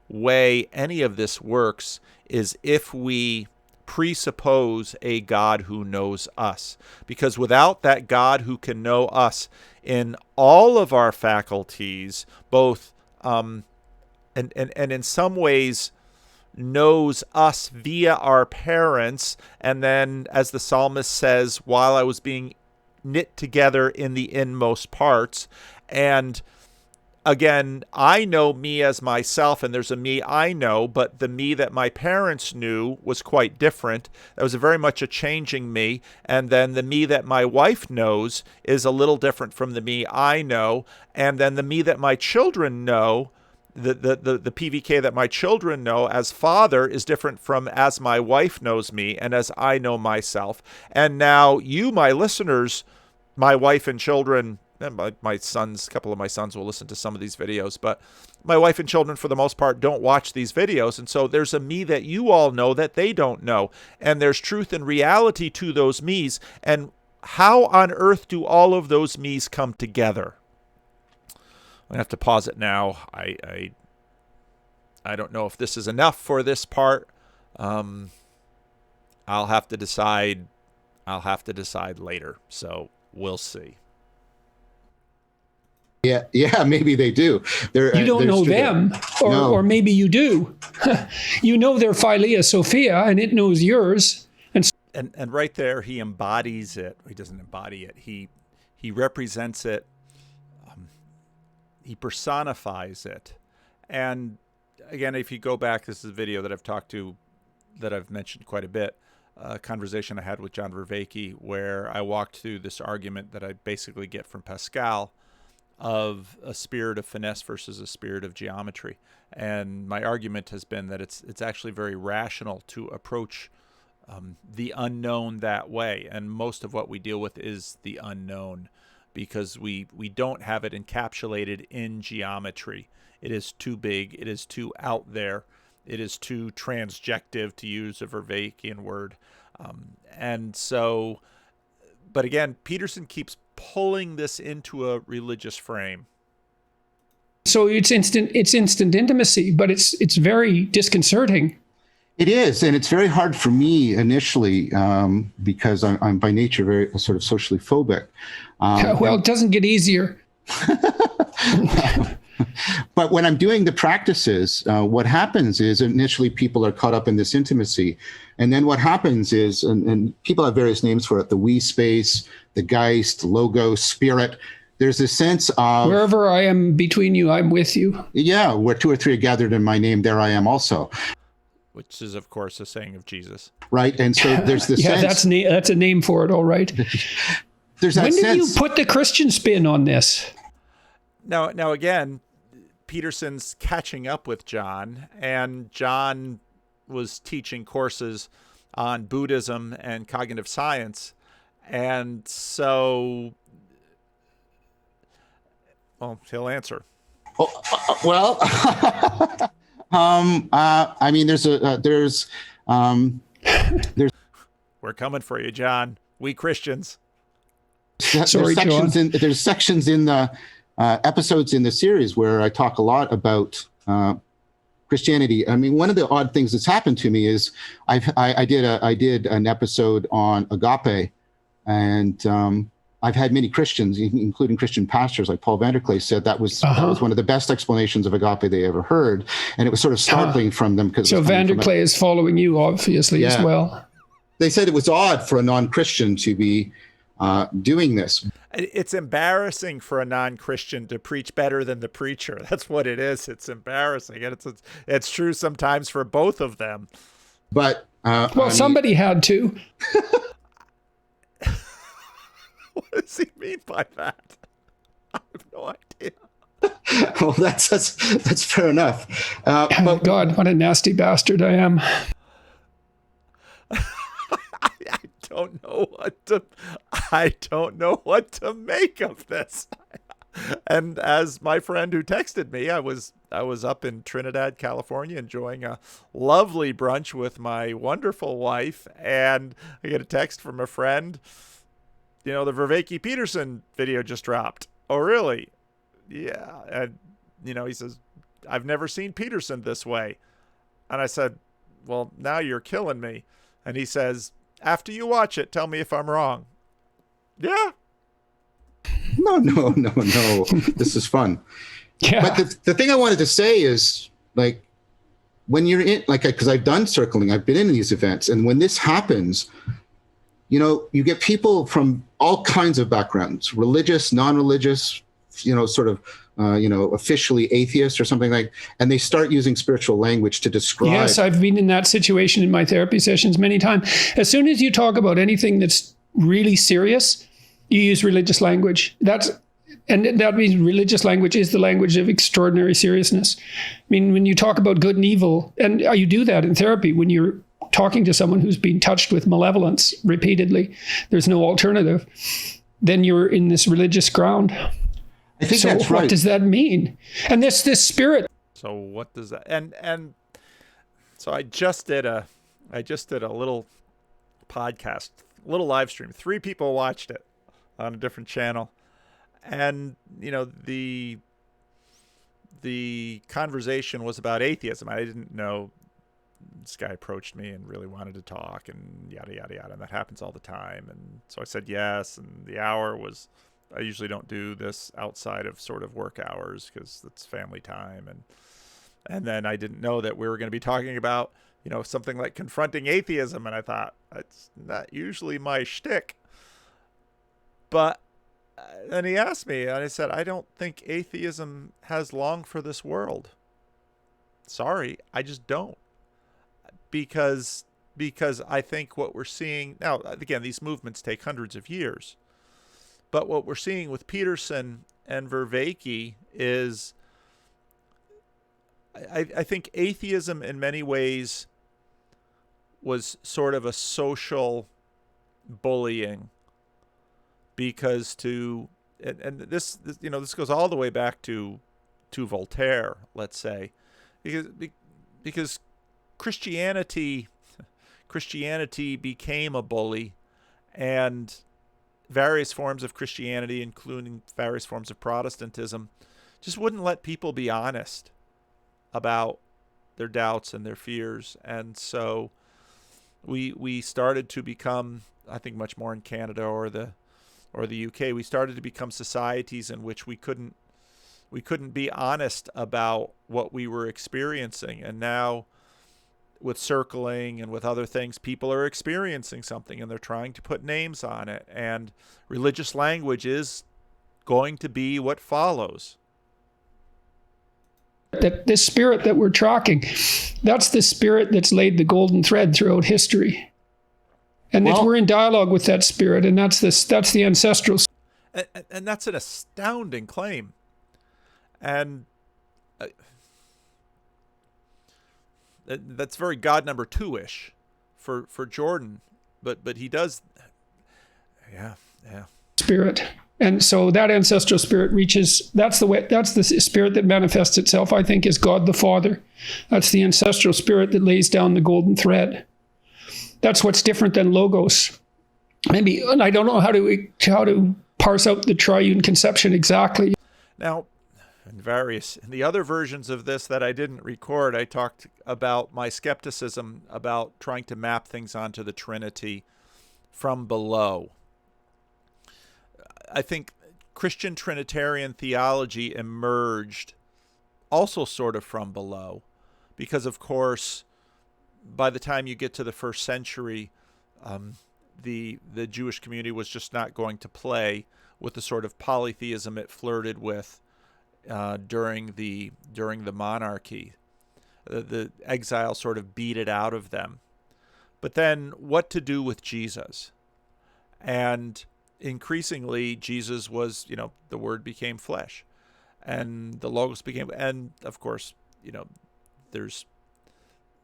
A: way any of this works is if we presuppose a God who knows us. Because without that God who can know us in all of our faculties, both and in some ways knows us via our parents, and then, as the psalmist says, while I was being knit together in the inmost parts. And again, I know me as myself, and there's a me I know, but the me that my parents knew was quite different. That was very much a changing me. And then the me that my wife knows is a little different from the me I know. And then the me that my children know the PVK that my children know as father is different from as my wife knows me and as I know myself. And now you, my listeners, my wife and children, and my sons, a couple of my sons will listen to some of these videos, but my wife and children, for the most part, don't watch these videos. And so there's a me that you all know that they don't know. And there's truth and reality to those me's. And how on earth do all of those me's come together? I have to pause it now. I don't know if this is enough for this part. I'll have to decide. I'll have to decide later. So we'll see.
B: Yeah, maybe they do.
C: You don't know them, or maybe you do. You know their Philia Sophia, and it knows yours.
A: And right there, he embodies it. He doesn't embody it. He represents it. He personifies it. And again, if you go back, this is a video that I've mentioned quite a bit. A conversation I had with John Vervaeke, where I walked through this argument that I basically get from Pascal of a spirit of finesse versus a spirit of geometry. And my argument has been that it's actually very rational to approach the unknown that way. And most of what we deal with is the unknown, because we don't have it encapsulated in geometry. It is too big. It is too out there. It is too transjective, to use a Vervaekean word. And so, but again, Peterson keeps pulling this into a religious frame.
C: So it's instant intimacy, but it's very disconcerting.
B: It is, and it's very hard for me initially because I'm by nature very sort of socially phobic.
C: Well, it doesn't get easier.
B: But when I'm doing the practices, what happens is initially people are caught up in this intimacy. And then what happens is, and people have various names for it, the we space, the Geist, Logos, Spirit. There's a sense of...
C: Wherever I am between you, I'm with you.
B: Yeah, where two or three are gathered in my name, there I am also.
A: Which is, of course, a saying of Jesus.
B: Right, and so there's this sense...
C: Yeah, that's a name for it, all right.
B: There's that
C: when did
B: sense...
C: you put the Christian spin on this?
A: Now again, Peterson's catching up with John, and John was teaching courses on Buddhism and cognitive science. And so, well, he'll answer.
B: Well, I mean, there's
A: We're coming for you, John. We Christians.
C: Sorry, John.
B: There's sections in the episodes in the series where I talk a lot about Christianity. I mean, one of the odd things that's happened to me is I did an episode on agape, and I've had many Christians, including Christian pastors like Paul Vanderklay, said that was one of the best explanations of agape they ever heard, and it was sort of startling from them because.
C: So Vanderklay is following you, obviously, as well.
B: They said it was odd for a non-Christian to be doing this.
A: It's embarrassing for a non-Christian to preach better than the preacher. That's what it is. It's embarrassing, and it's true sometimes for both of them.
B: But
C: somebody had to.
A: What does he mean by that? I have no idea.
B: Well, that's fair enough.
C: But God, what a nasty bastard I am.
A: I don't know what to make of this. And as my friend who texted me, I was up in Trinidad, California, enjoying a lovely brunch with my wonderful wife, and I get a text from a friend. You know, the Vervaeke Peterson video just dropped. Oh, really? Yeah. And, he says, I've never seen Peterson this way. And I said, well, now you're killing me. And he says, after you watch it, tell me if I'm wrong. Yeah.
B: No. This is fun.
C: Yeah.
B: But the thing I wanted to say is, like, when you're in, like, because I've done circling, I've been in these events, and when this happens, you get people from all kinds of backgrounds, religious, non-religious, sort of, officially atheist or something like, and they start using spiritual language to describe.
C: Yes, I've been in that situation in my therapy sessions many times. As soon as you talk about anything that's really serious, you use religious language. And that means religious language is the language of extraordinary seriousness. I mean, when you talk about good and evil, and you do that in therapy when you're talking to someone who's been touched with malevolence repeatedly, there's no alternative, then you're in this religious ground.
B: I think
C: so
B: that's right.
C: What does that mean? And this spirit.
A: So what does that, and so I just did a little podcast, little live stream. 3 people watched it on a different channel. And, you know, the conversation was about atheism. I didn't know this guy approached me and really wanted to talk and yada, yada, yada. And that happens all the time. And so I said yes. And the hour was, I usually don't do this outside of sort of work hours because it's family time. And then I didn't know that we were going to be talking about, you know, something like confronting atheism. And I thought, that's not usually my shtick. But and he asked me, and I said, I don't think atheism has long for this world. Sorry, I just don't. Because I think what we're seeing now, again, these movements take hundreds of years. But what we're seeing with Peterson and Vervaeke is, I think atheism in many ways was sort of a social bullying. Because this you know, this goes all the way back to Voltaire, let's say, because Christianity became a bully, and various forms of Christianity, including various forms of Protestantism, just wouldn't let people be honest about their doubts and their fears, and so we started to become, I think, much more in Canada or the UK, we started to become societies in which we couldn't be honest about what we were experiencing. And now with circling and with other things, people are experiencing something and they're trying to put names on it. And religious language is going to be what follows.
C: That this spirit that we're tracking, that's the spirit that's laid the golden thread throughout history. And well, we're in dialogue with that spirit, and that's the ancestral.
A: And that's an astounding claim. And that's very God number 2-ish for Jordan, but he does, yeah.
C: Spirit, and so that ancestral spirit reaches. That's the spirit that manifests itself, I think, is God the Father. That's the ancestral spirit that lays down the golden thread. That's what's different than logos. Maybe, and I don't know how to parse out the triune conception exactly.
A: Now, in the other versions of this that I didn't record, I talked about my skepticism about trying to map things onto the Trinity from below. I think Christian Trinitarian theology emerged also sort of from below, because of course, by the time you get to the 1st century, the Jewish community was just not going to play with the sort of polytheism it flirted with during the monarchy. The exile sort of beat it out of them. But then, what to do with Jesus? And increasingly, Jesus was, you know, the Word became flesh, and the Logos became, and of course, you know, there's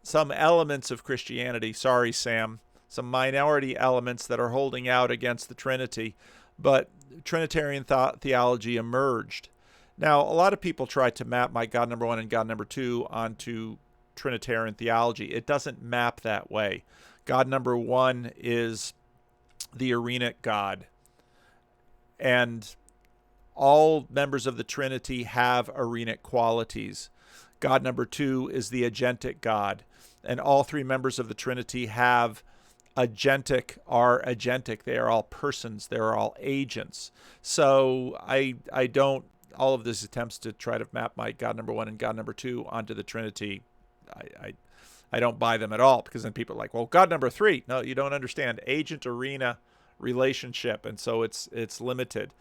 A: some elements of Christianity, sorry, Sam, some minority elements that are holding out against the Trinity, but Trinitarian theology emerged. Now, a lot of people try to map my God number 1 and God number 2 onto Trinitarian theology. It doesn't map that way. God number 1 is the Arenic God, and all members of the Trinity have Arenic qualities. God number 2 is the agentic God, and all 3 members of the Trinity are agentic. They are all persons. They're all agents. So I don't, all of these attempts to try to map my God number 1 and God number 2 onto the Trinity, I don't buy them at all, because then people are like, well, God number 3. No, you don't understand. Agent arena relationship, and so it's limited.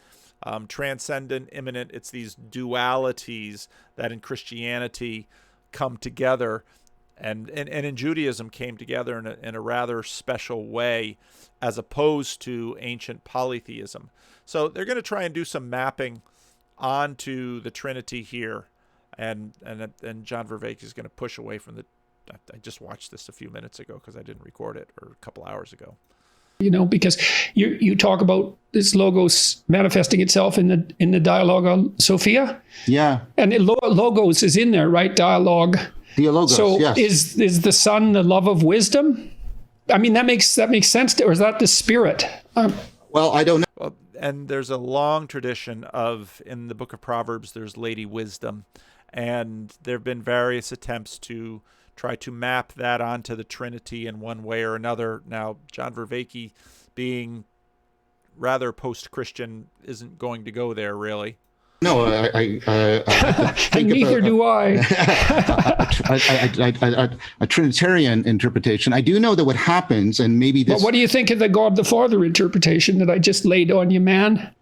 A: Transcendent, immanent, it's these dualities that in Christianity come together, and in Judaism came together in a rather special way, as opposed to ancient polytheism. So they're going to try and do some mapping onto the Trinity here, and John Vervaeke is going to push away from the. I just watched this a few minutes ago because I didn't record it, or a couple hours ago.
C: Because you talk about this logos manifesting itself in the Dialogos Sophia.
B: Yeah.
C: And logos is in there, right?
B: Dialogos,
C: so
B: yes.
C: is the Son the love of wisdom? I mean, that makes sense. Or is that the Spirit?
B: Well, I don't know.
A: Well, and there's a long tradition of, in the book of Proverbs, there's Lady Wisdom. And there have been various attempts to try to map that onto the Trinity in one way or another. Now, John Vervaeke, being rather post-Christian, isn't going to go there, really.
B: No,
C: and neither do I.
B: A Trinitarian interpretation. I do know that what happens, and maybe this...
C: But what do you think of the God the Father interpretation that I just laid on you, man?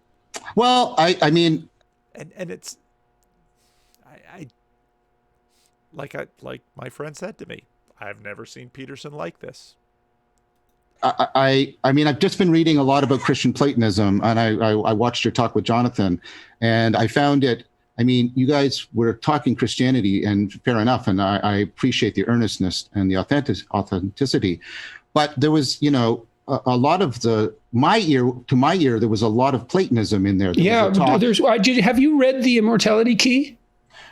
B: Well, I mean...
A: And it's... Like my friend said to me, I've never seen Peterson like this.
B: I mean, I've just been reading a lot about Christian Platonism, and I watched your talk with Jonathan, and I found it. I mean, you guys were talking Christianity, and fair enough, and I appreciate the earnestness and the authenticity, but there was, a lot of to my ear, there was a lot of Platonism in there.
C: Have you read The Immortality Key?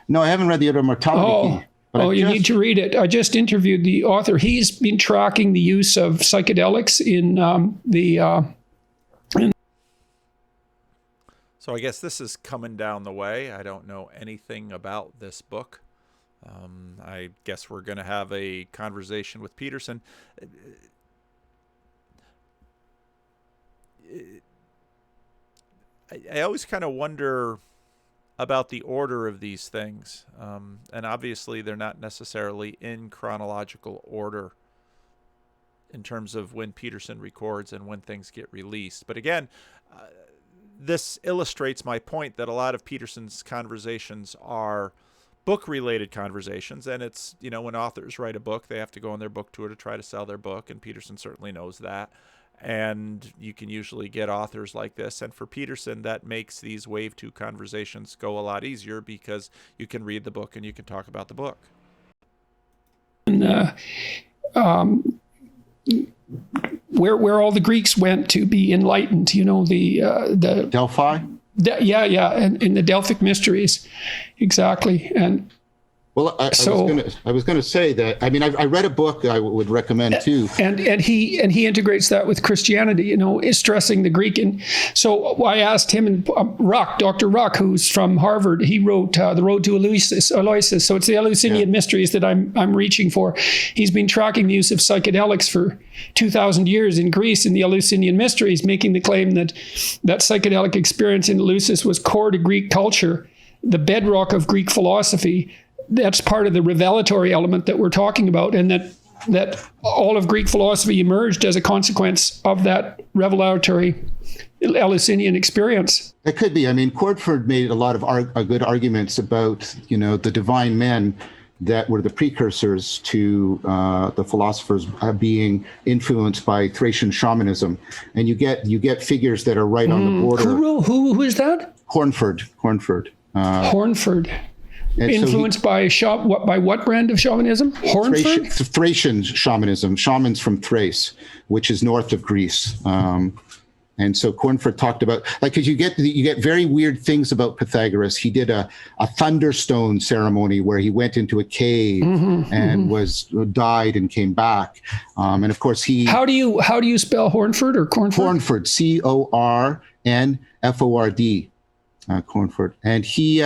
B: No, I haven't read The Immortality Key.
C: You need to read it. I just interviewed the author. He's been tracking the use of psychedelics in
A: So I guess this is coming down the way. I don't know anything about this book. I guess we're going to have a conversation with Peterson. I always kind of wonder about the order of these things. And obviously they're not necessarily in chronological order in terms of when Peterson records and when things get released. But again, this illustrates my point that a lot of Peterson's conversations are book-related conversations. And it's, when authors write a book, they have to go on their book tour to try to sell their book. And Peterson certainly knows that. And you can usually get authors like this. And for Peterson, that makes these Wave 2 conversations go a lot easier because you can read the book and you can talk about the book.
C: And, where all the Greeks went to be enlightened, the
B: Delphi?
C: And in the Delphic mysteries. Exactly. And
B: well, I was going to say that. I mean, I read a book I would recommend too,
C: and he integrates that with Christianity. Is stressing the Greek. And so I asked him, and Dr. Ruck, who's from Harvard, he wrote The Road to Aloysius. So it's the Eleusinian mysteries that I'm reaching for. He's been tracking the use of psychedelics for 2,000 years in Greece in the Eleusinian mysteries, making the claim that psychedelic experience in Eleusis was core to Greek culture, the bedrock of Greek philosophy. That's part of the revelatory element that we're talking about, and that all of Greek philosophy emerged as a consequence of that revelatory Eleusinian experience.
B: It could be. I mean, Cordford made a lot of good arguments about, the divine men that were the precursors to the philosophers being influenced by Thracian shamanism, and you get figures that are right on the border.
C: Who is that?
B: Cornford.
C: Hornford.
B: And
C: influenced by what brand of shamanism? Hornford?
B: Thracian shamanism, shamans from Thrace, which is north of Greece. And so Cornford talked about, because you get very weird things about Pythagoras. He did a thunderstone ceremony where he went into a cave and died and came back. And of course How do you spell Hornford or Cornford? Cornford, Cornford, Cornford, and he.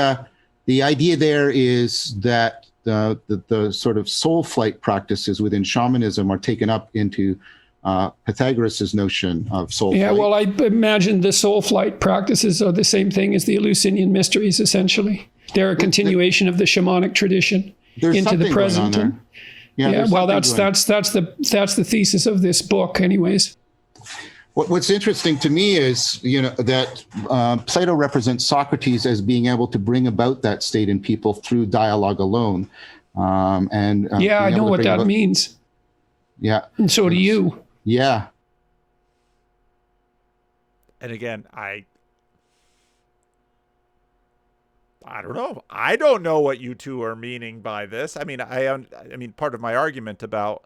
B: The idea there is that the sort of soul flight practices within shamanism are taken up into Pythagoras' notion of soul flight.
C: Yeah, well, I imagine the soul flight practices are the same thing as the Eleusinian mysteries, essentially. They're a continuation of the shamanic tradition into the present. Well, that's the thesis of this book, anyways.
B: What's interesting to me is, that Plato represents Socrates as being able to bring about that state in people through dialogue alone. I know what that means. Yeah.
C: And so do you.
B: Yeah.
A: And again, I don't know. I don't know what you two are meaning by this. I mean, I mean, part of my argument about,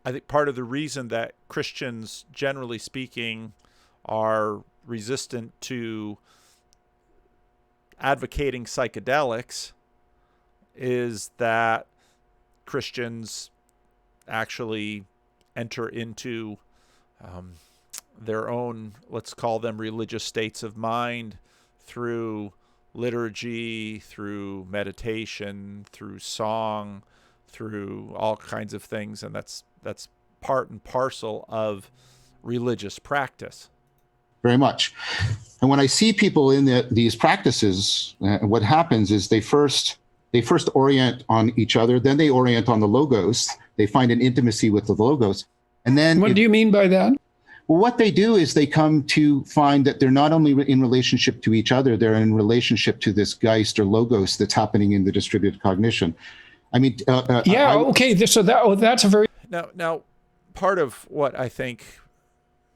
A: I think part of the reason that Christians, generally speaking, are resistant to advocating psychedelics is that Christians actually enter into their own, let's call them religious states of mind, through liturgy, through meditation, through song, through all kinds of things, and that's part and parcel of religious practice.
B: Very much. And when I see people in these practices, what happens is they first orient on each other, then they orient on the logos. They find an intimacy with the logos. And then
C: what do you mean by that?
B: Well, what they do is they come to find that they're not only in relationship to each other, they're in relationship to this Geist or logos that's happening in the distributed cognition. I mean,
C: okay. So that's a very...
A: Now, part of what I think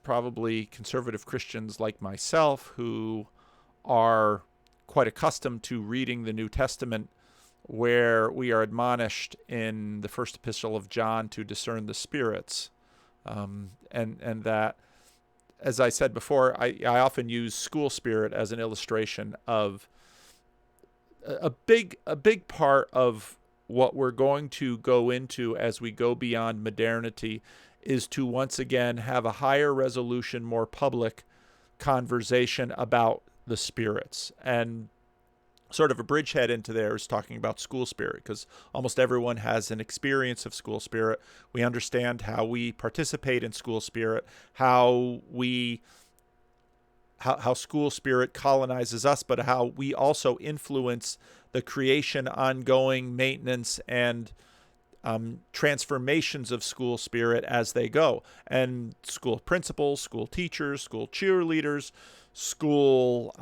A: probably conservative Christians like myself, who are quite accustomed to reading the New Testament, where we are admonished in the first epistle of John to discern the spirits, and that, as I said before, I often use school spirit as an illustration of a big part of what we're going to go into as we go beyond modernity is to once again have a higher resolution, more public conversation about the spirits. And sort of a bridgehead into there is talking about school spirit, because almost everyone has an experience of school spirit. We understand how we participate in school spirit, how school spirit colonizes us, but how we also influence the creation, ongoing maintenance, and transformations of school spirit as they go. And school principals, school teachers, school cheerleaders, school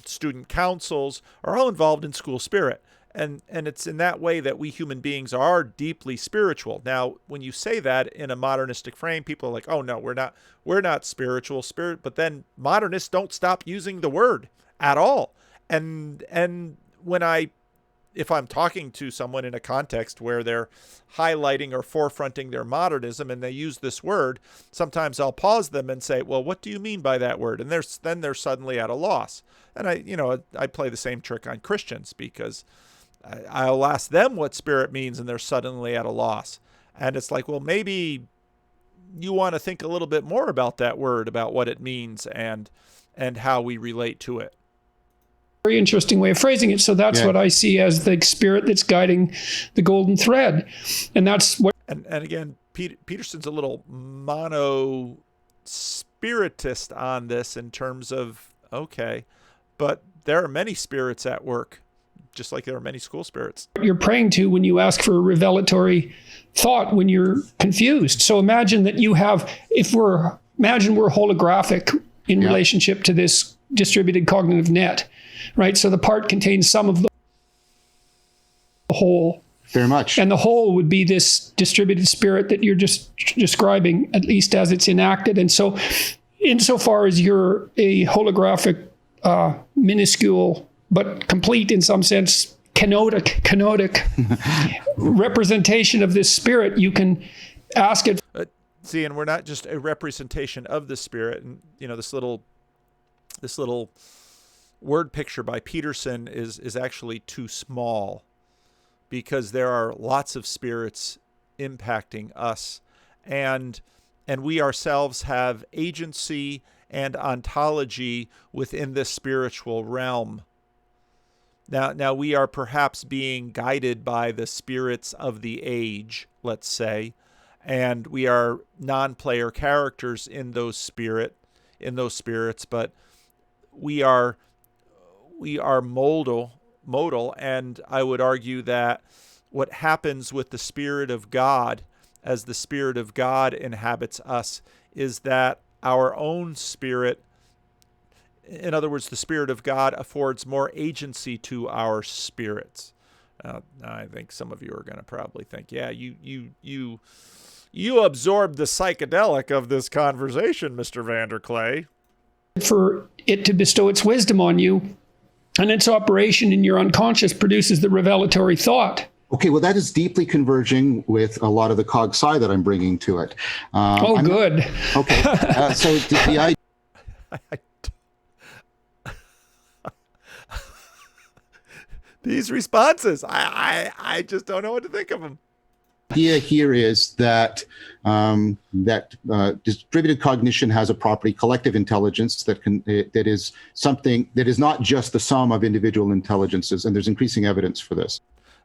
A: student councils are all involved in school spirit. And it's in that way that we human beings are deeply spiritual. Now, when you say that in a modernistic frame, people are like, oh no, we're not spiritual spirit. But then modernists don't stop using the word at all. And if I'm talking to someone in a context where they're highlighting or forefronting their modernism and they use this word, sometimes I'll pause them and say, well, what do you mean by that word? And then they're suddenly at a loss. And I play the same trick on Christians, because I'll ask them what spirit means and they're suddenly at a loss. And it's like, well, maybe you want to think a little bit more about that word, about what it means and how we relate to it.
C: Very interesting way of phrasing it. So that's what I see as the spirit that's guiding the golden thread. And that's what...
A: And again, Peterson's a little mono-spiritist on this in terms of, okay, but there are many spirits at work, just like there are many school spirits.
C: You're praying to when you ask for a revelatory thought when you're confused. So imagine that you have, imagine we're holographic in relationship to this distributed cognitive net. Right, so the part contains some of the whole.
B: Very much.
C: And the whole would be this distributed spirit that you're just describing, at least as it's enacted. And so, insofar as you're a holographic, minuscule, but complete in some sense, canonic representation of this spirit, you can ask it.
A: See, and we're not just a representation of the spirit. And this little word picture by Peterson is actually too small, because there are lots of spirits impacting us, and we ourselves have agency and ontology within this spiritual realm. Now we are perhaps being guided by the spirits of the age, let's say, and we are non-player characters in those spirits, but we are modal, and I would argue that what happens with the Spirit of God, as the Spirit of God inhabits us, is that our own spirit, in other words, the Spirit of God affords more agency to our spirits. I think some of you are going to probably think, yeah, you absorbed the psychedelic of this conversation, Mr. Vanderclay.
C: For it to bestow its wisdom on you, And its operation in your unconscious produces the revelatory thought.
B: Okay, well, that is deeply converging with a lot of the cog sci that I'm bringing to it.
C: Good.
B: Okay, so the idea.
A: These responses, I just don't know what to think of them.
B: Idea here is that distributed cognition has a property, collective intelligence, that is something that is not just the sum of individual intelligences, and there's increasing evidence for this.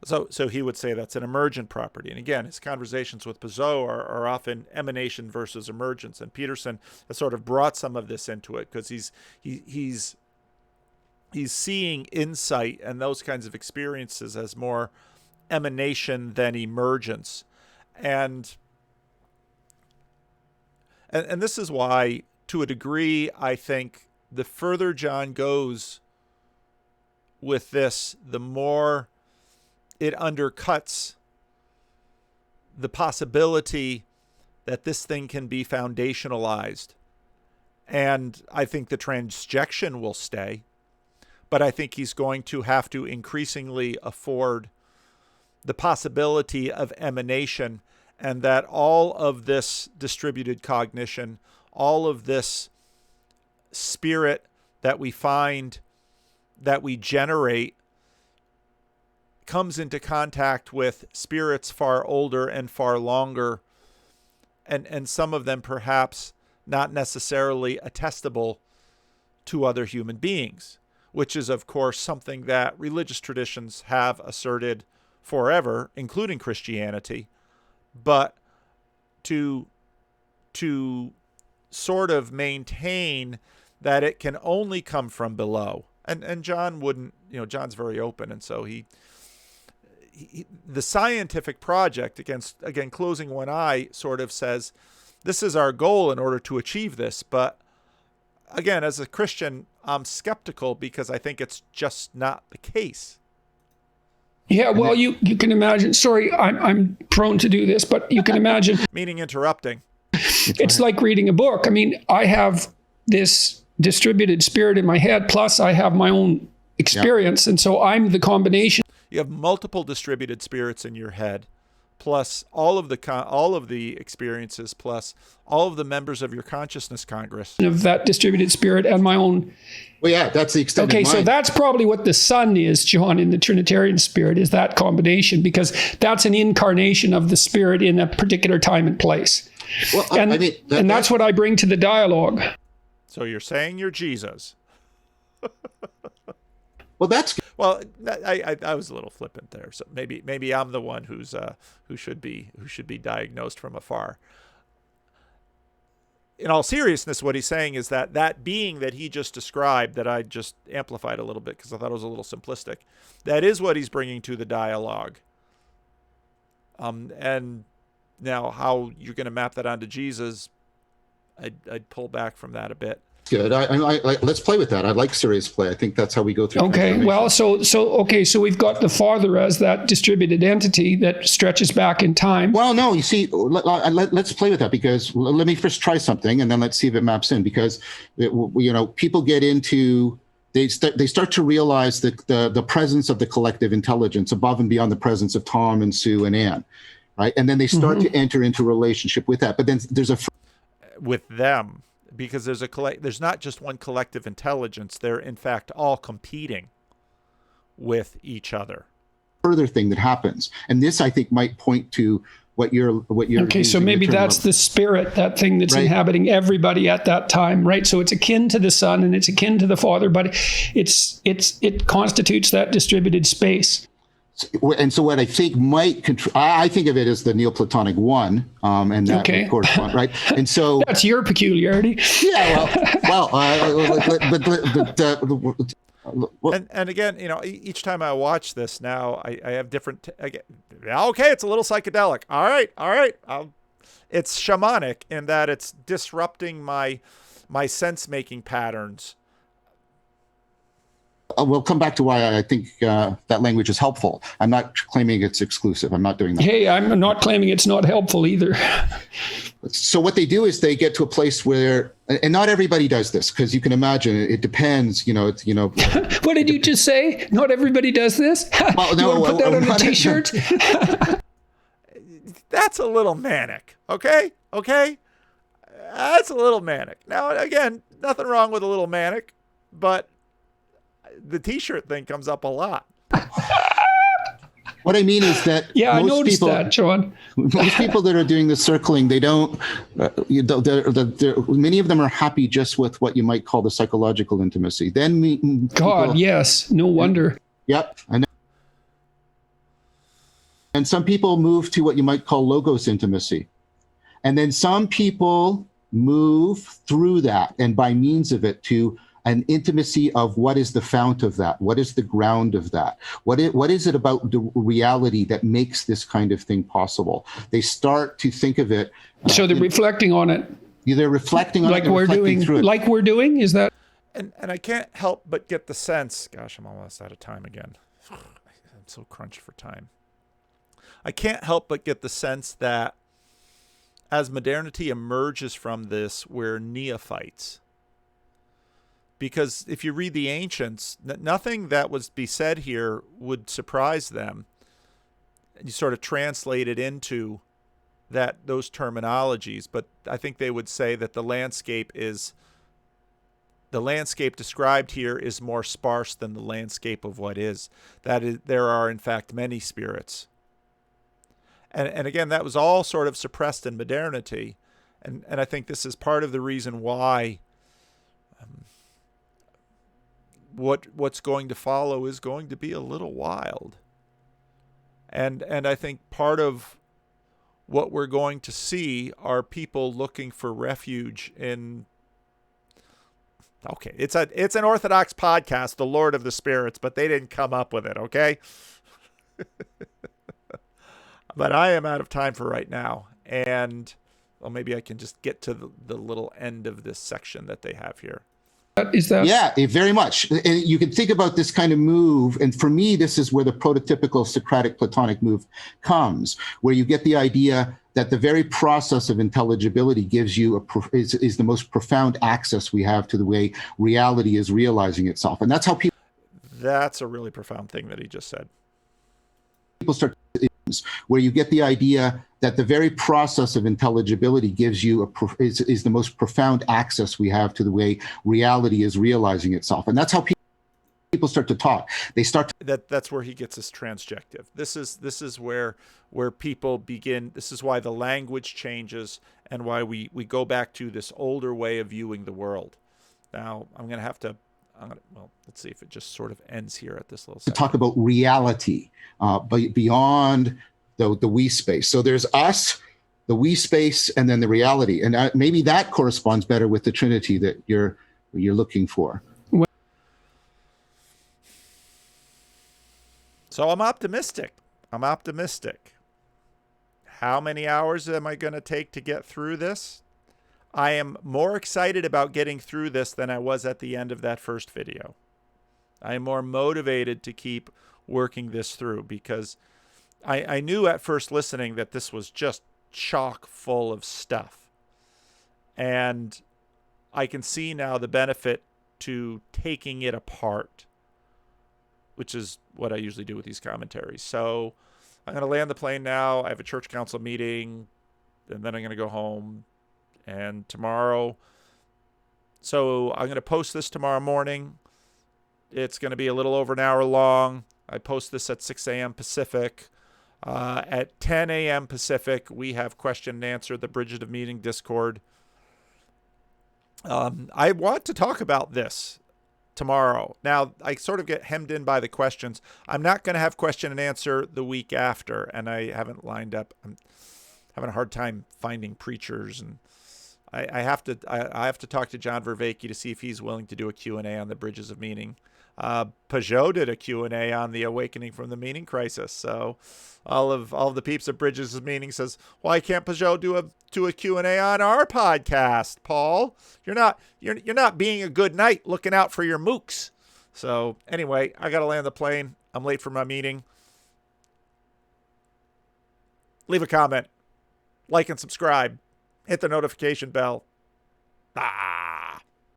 A: So he would say that's an emergent property. And again, his conversations with Pizot are often emanation versus emergence. And Peterson has sort of brought some of this into it because he's seeing insight and those kinds of experiences as more emanation than emergence. And this is why, to a degree, I think the further John goes with this, the more it undercuts the possibility that this thing can be foundationalized. And I think the transjection will stay, but I think he's going to have to increasingly afford the possibility of emanation, and that all of this distributed cognition, all of this spirit that we find, that we generate, comes into contact with spirits far older and far longer, and some of them perhaps not necessarily attestable to other human beings, which is, of course, something that religious traditions have asserted forever, including Christianity. But to sort of maintain that it can only come from below. And John wouldn't, John's very open, and so he the scientific project, again, closing one eye, sort of says, this is our goal in order to achieve this. But again, as a Christian, I'm skeptical because I think it's just not the case.
C: Yeah, well, you can imagine, sorry, I'm prone to do this, but you can imagine.
A: Meaning interrupting.
C: It's like reading a book. I mean, I have this distributed spirit in my head, plus I have my own experience. And so I'm the combination.
A: You have multiple distributed spirits in your head, plus all of the experiences, plus all of the members of your consciousness congress.
C: Of that distributed spirit and my own.
B: Well, yeah, that's the extended mind.
C: So that's probably what the Son is, John, in the Trinitarian spirit, is that combination, because that's an incarnation of the spirit in a particular time and place.
B: Well,
C: and that's what I bring to the dialogue.
A: So you're saying you're Jesus.
B: Well, that's good.
A: Well, I was a little flippant there, so maybe I'm the one who should be diagnosed from afar. In all seriousness, what he's saying is that being that he just described, that I just amplified a little bit because I thought it was a little simplistic, that is what he's bringing to the dialogue. And now how you're going to map that onto Jesus, I'd pull back from that a bit.
B: Good. Let's play with that. I like serious play. I think that's how we go through.
C: Okay. Well, so we've got the Father as that distributed entity that stretches back in time.
B: Well, no, you see, let's play with that, because let me first try something and then let's see if it maps in, because people get into, they start to realize the presence of the collective intelligence above and beyond the presence of Tom and Sue and Anne, right? And then they start to enter into relationship with that. But then there's
A: with them. Because there's not just one collective intelligence. They're in fact all competing with each other.
B: Further thing that happens, and this I think might point to what you're.
C: Okay, so maybe that's the spirit, that thing that's inhabiting everybody at that time, right? So it's akin to the Son and it's akin to the Father, but it constitutes that distributed space.
B: And so what I think might I think of it as the Neoplatonic one, and that would correspond, right? And so
C: that's your peculiarity.
B: Yeah,
A: and again, each time I watch this now, I have different. Okay, it's a little psychedelic. All right. It's shamanic in that it's disrupting my sense making patterns.
B: We'll come back to why I think that language is helpful. I'm not claiming it's exclusive. I'm not doing that.
C: Hey, I'm not claiming it's not helpful either.
B: So what they do is they get to a place where, and not everybody does this, because you can imagine it depends.
C: What did you just say? Not everybody does this?
B: Well,
C: you want to put that on a T-shirt?
A: That's a little manic. Okay. That's a little manic. Now, again, nothing wrong with a little manic, but the T-shirt thing comes up a lot.
B: What I mean is that
C: I noticed that, John.
B: Most people that are doing the circling, they don't. Many of them are happy just with what you might call the psychological intimacy. Then
C: yes, no wonder.
B: Yep. And some people move to what you might call logos intimacy, and then some people move through that and by means of it to an intimacy of what is the fount of that, what is the ground of that, what is it about the reality that makes this kind of thing possible. They start to think of it.
C: So they're reflecting on it.
B: They're reflecting on
C: like
B: it.
C: We're doing. Like we're doing. Is that?
A: And I can't help but get the sense. Gosh, I'm almost out of time again. I'm so crunched for time. I can't help but get the sense that as modernity emerges from this, we're neophytes. Because if you read the ancients, nothing that was be said here would surprise them. You sort of translate it into those terminologies, but I think they would say that the landscape described here is more sparse than the landscape of what is. That is, there are in fact many spirits. And again, that was all sort of suppressed in modernity. And I think this is part of the reason why what's going to follow is going to be a little wild. And I think part of what we're going to see are people looking for refuge in... Okay, it's an Orthodox podcast, The Lord of the Spirits, but they didn't come up with it, okay? But I am out of time for right now. And, well, maybe I can just get to the little end of this section that they have here.
C: Is that?
B: Yeah, very much. And you can think about this kind of move. And for me, this is where the prototypical Socratic Platonic move comes, where you get the idea that the very process of intelligibility gives you is the most profound access we have to the way reality is realizing itself. And that's how people...
A: That's a really profound thing that he just said.
B: People start... where you get the idea that the very process of intelligibility gives you is the most profound access we have to the way reality is realizing itself. And that's how people start to talk. They start to...
A: That's where he gets his transjective. This is where people begin. This is why the language changes and why we go back to this older way of viewing the world. Now, well, let's see if it just sort of ends here at this little section.
B: To talk about reality, but beyond the we space. So there's us, the we space, and then the reality. And maybe that corresponds better with the Trinity that you're looking for.
A: So I'm optimistic. How many hours am I going to take to get through this? I am more excited about getting through this than I was at the end of that first video. I am more motivated to keep working this through because I knew at first listening that this was just chock full of stuff. And I can see now the benefit to taking it apart, which is what I usually do with these commentaries. So I'm going to land the plane now. I have a church council meeting, and then I'm going to go home. And tomorrow, so I'm going to post this tomorrow morning. It's going to be a little over an hour long. I post this at 6 a.m. Pacific. At 10 a.m. Pacific, we have question and answer, the Bridges of Meaning Discord. I want to talk about this tomorrow. Now, I sort of get hemmed in by the questions. I'm not going to have question and answer the week after, and I haven't lined up. I'm having a hard time finding preachers, and I have to talk to John Vervaeke to see if he's willing to do a Q&A on the Bridges of Meaning. Peugeot did a Q&A on the Awakening from the Meaning Crisis. So all of the peeps at Bridges of Meaning says, why can't Peugeot do a Q&A on our podcast, Paul? You're not being a good knight looking out for your mooks. So anyway, I got to land the plane. I'm late for my meeting. Leave a comment, like and subscribe, hit the notification bell. Bye.